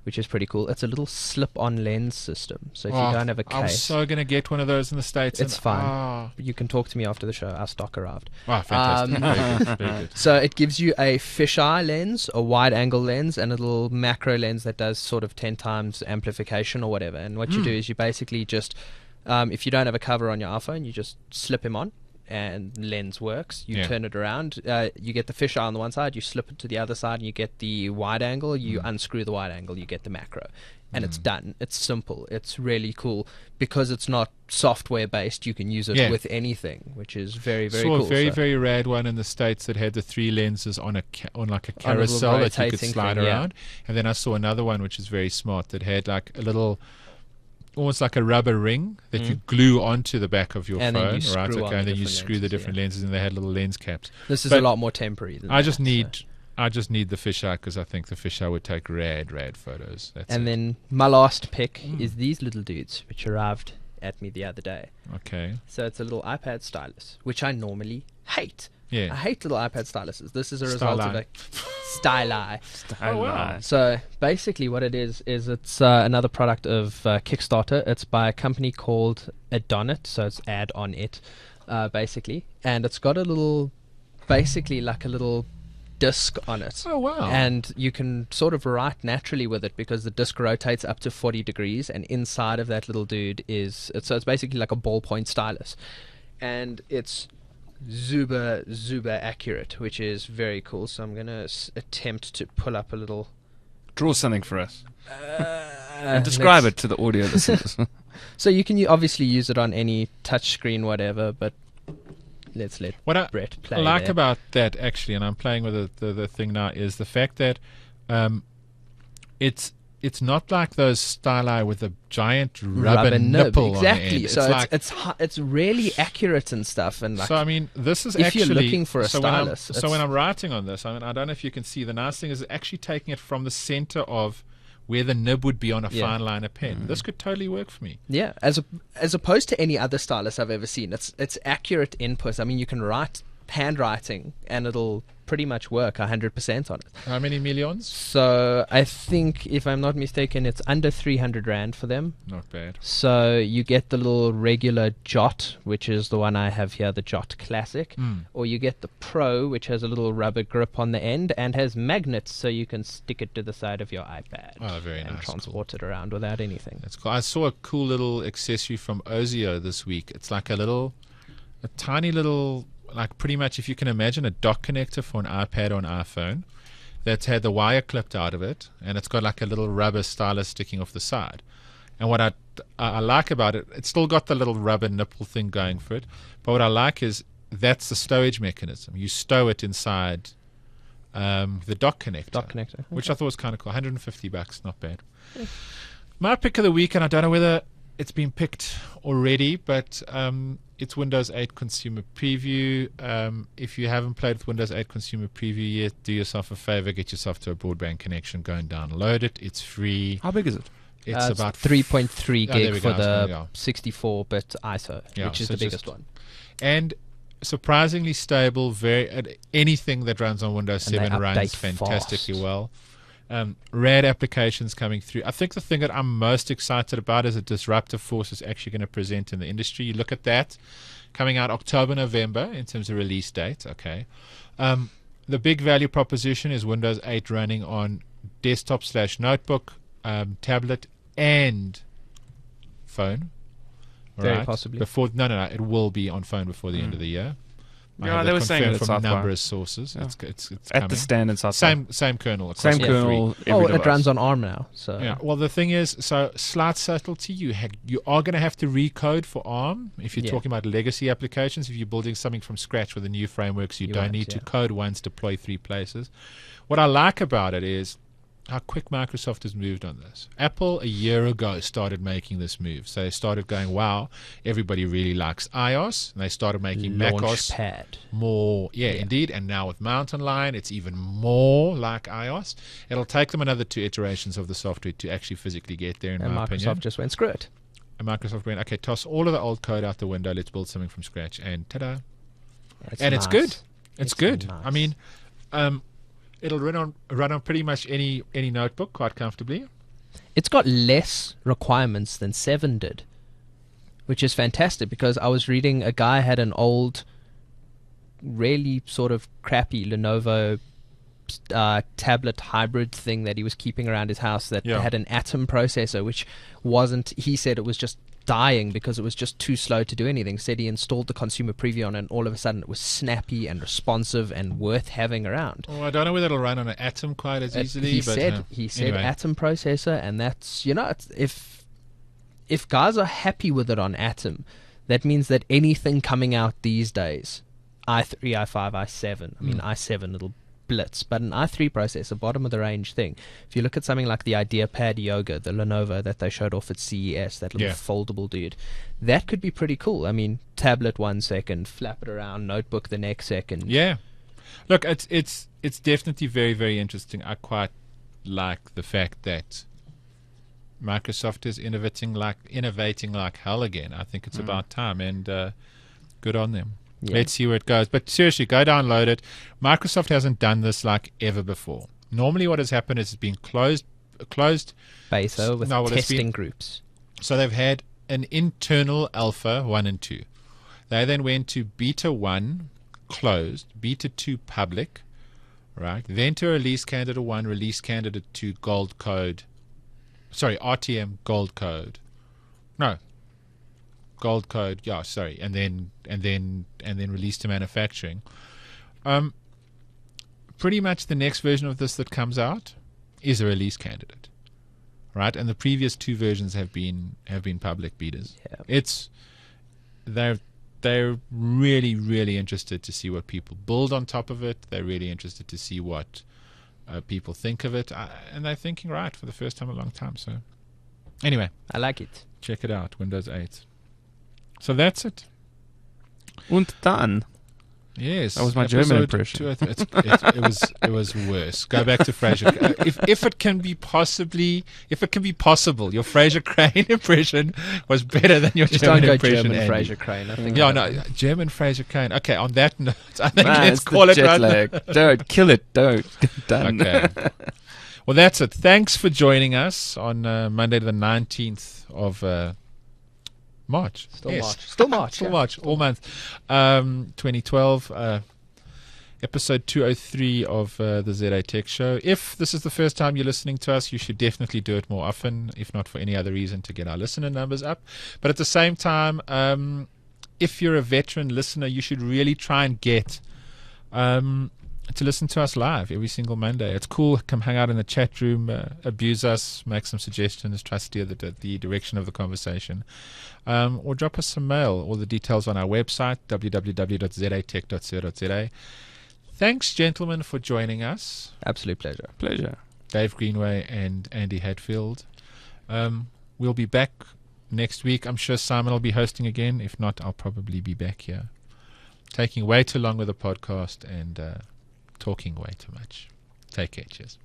which is pretty cool. It's a little slip-on lens system. So if you don't have a I was case, so going to get one of those in the States. it's and, fine. You can talk to me after the show. Our stock arrived. Fantastic. Very good, very good. So it gives you a fisheye lens, a wide-angle lens, and a little macro lens that does sort of 10 times amplification or whatever. And what you do is you basically just, if you don't have a cover on your iPhone, you just slip him on, and lens works. You Yeah. turn it around. You get the fisheye on the one side. You slip it to the other side, and you get the wide angle. You unscrew the wide angle. You get the macro, and it's done. It's simple. It's really cool because it's not software based. You can use it Yeah. with anything, which is very, very Saw cool. a very, So- very rad one in the States that had the 3 lenses on on like a On a little carousel that you could rotating slide thing, yeah. around. And then I saw another one which is very smart that had like a little almost like a rubber ring that you glue onto the back of your And then phone, you right? screw on Okay, and the then you different screw the lenses, different yeah. lenses, and they had little lens caps. This is But a lot more temporary than I that, just so- need the fisheye because I think the fisheye would take rad photos. That's And it. then my last pick is these little dudes, which arrived at me the other day. Okay. So it's a little iPad stylus, which I normally hate. Yeah. I hate little iPad styluses. This is a result of a styli. Oh, wow. So basically what it is it's another product of Kickstarter. It's by a company called Adonit, so it's add on it, basically. And it's got a little, basically like a little disc on it. Oh, wow. And you can sort of write naturally with it because the disc rotates up to 40 degrees, and inside of that little dude so it's basically like a ballpoint stylus. And it's super accurate, which is very cool. So I'm going to attempt to pull up a little... Draw something for us. And describe it to the audio listeners. So you can obviously use it on any touch screen, whatever, but let's let What I Brett play like there. about that, actually, and I'm playing with the thing now, is the fact that it's not like those styli with a giant rubber nib, nipple on the exactly. end. So like, it's really accurate and stuff, and like so I mean, this is if actually you're looking for a so stylus, When when I'm writing on this, I mean, I don't know if you can see. The nice thing is actually taking it from the center of where the nib would be on a Yeah. fine liner pen. This could totally work for me. yeah, as opposed to any other stylus I've ever seen. It's accurate input. I mean, you can write handwriting and it'll pretty much work 100% on it. How many millions? So I think, if I'm not mistaken, it's under 300 Rand for them. Not bad. So you get the little regular Jot, which is the one I have here, the Jot Classic, or you get the Pro, which has a little rubber grip on the end and has magnets, so you can stick it to the side of your iPad Oh, very and nice. transport it around without anything. That's cool. I saw a cool little accessory from Ozio this week. It's like a tiny little, like pretty much if you can imagine a dock connector for an iPad or an iPhone that's had the wire clipped out of it, and it's got like a little rubber stylus sticking off the side. And what I like about it, it's still got the little rubber nipple thing going for it, but what I like is that's the stowage mechanism. You stow it inside the dock connector. Which I thought was kind of cool. $150, not bad. My pick of the week, and I don't know whether it's been picked already, but it's Windows 8 Consumer Preview. If you haven't played with Windows 8 Consumer Preview yet, do yourself a favor, get yourself to a broadband connection, go and download it. It's free. How big is it? It's about 3.3 Oh, there gig we for go. the 64-bit ISO, Yeah, which is so the biggest just- one. and surprisingly stable. Anything that runs on Windows And they 7 runs update fantastically fast. well. Rad applications coming through. I think the thing that I'm most excited about is a disruptive force is actually going to present in the industry. You look at that coming out October, November in terms of release date. Okay, the big value proposition is Windows 8 running on desktop/notebook, tablet, and phone. Very Right? possibly. No, it will be on phone before the end of the year. I Yeah, have they that were saying confirmed it at from South by. numerous sources. Yeah. It's At coming. the stand in South Bay. Same kernel. across Same all three. kernel. Oh, every it device. runs on ARM now. So Yeah. Well, the thing is, so slight subtlety. You are going to have to recode for ARM if you're Yeah. talking about legacy applications. If you're building something from scratch with the new frameworks, you don't won't, need to yeah. code once, deploy 3 places. What I like about it is how quick Microsoft has moved on this. Apple a year ago started making this move. So they started going, wow, everybody really likes iOS. And they started making macOS Launchpad. more, indeed. And now with Mountain Lion, it's even more like iOS. It'll take them another 2 iterations of the software to actually physically get there, in And my Microsoft opinion. just went, screw it. And Microsoft went, okay, toss all of the old code out the window. Let's build something from scratch. And ta-da. It's And it's nice. good. It's good. nice. I mean, it'll run on pretty much any notebook quite comfortably. It's got less requirements than 7 did, which is fantastic, because I was reading a guy had an old, really sort of crappy Lenovo tablet hybrid thing that he was keeping around his house that Yeah. had an Atom processor, which wasn't, he said it was just dying because it was just too slow to do anything. Said he installed the consumer preview on it, and all of a sudden it was snappy and responsive and worth having around. Well, I don't know whether it'll run on an Atom quite as easily. He but, said anyway. Atom processor, and that's, if guys are happy with it on Atom, that means that anything coming out these days, i3, i5, i7, I mean i7, it'll blitz, but an i3 processor, bottom of the range thing. If you look at something like the IdeaPad Yoga, the Lenovo that they showed off at CES, that little foldable dude, that could be pretty cool. I mean, tablet 1 second, flap it around, notebook the next second. Yeah. Look, it's definitely very, very interesting. I quite like the fact that Microsoft is innovating like hell again. I think it's about time, and good on them. Yeah. Let's see where it goes. But seriously, go download it. Microsoft hasn't done this like ever before. Normally what has happened is it's been closed beta with testing groups. So they've had an internal alpha 1 and 2. They then went to beta 1 closed, beta 2 public, right? Then to release candidate 1, release candidate 2 gold code. Sorry, RTM gold code. No. Gold code, yeah, sorry, and then release to manufacturing. Pretty much the next version of this that comes out is a release candidate, right? And the previous 2 versions have been public betas. Yeah. They're really, really interested to see what people build on top of it. They're really interested to see what people think of it, and they're thinking right for the first time in a long time. So, anyway, I like it. Check it out, Windows 8. So that's it. Und dann. Yes, that was my German impression. It was worse. Go back to Fraser. If it can be possible, your Fraser Crane impression was better than your German impression. German Fraser Crane. I think. Yeah, no, German Fraser Crane. Okay, on that note, I think let's call it right now. Don't kill it. Don't. Done. Okay. Well, that's it. Thanks for joining us on Monday the 19th of March. Still March. All month. 2012, episode 203 of the ZA Tech Show. If this is the first time you're listening to us, you should definitely do it more often, if not for any other reason, to get our listener numbers up. But at the same time, if you're a veteran listener, you should really try and get to listen to us live every single Monday. It's cool. Come hang out in the chat room, abuse us, make some suggestions, try to steer the direction of the conversation, or drop us some mail. All the details on our website, www.zatech.co.za. Thanks, gentlemen, for joining us. Absolute pleasure. Dave Greenway and Andy Hadfield. We'll be back next week. I'm sure Simon will be hosting again. If not, I'll probably be back here. Taking way too long with the podcast and talking way too much. Take care. Cheers.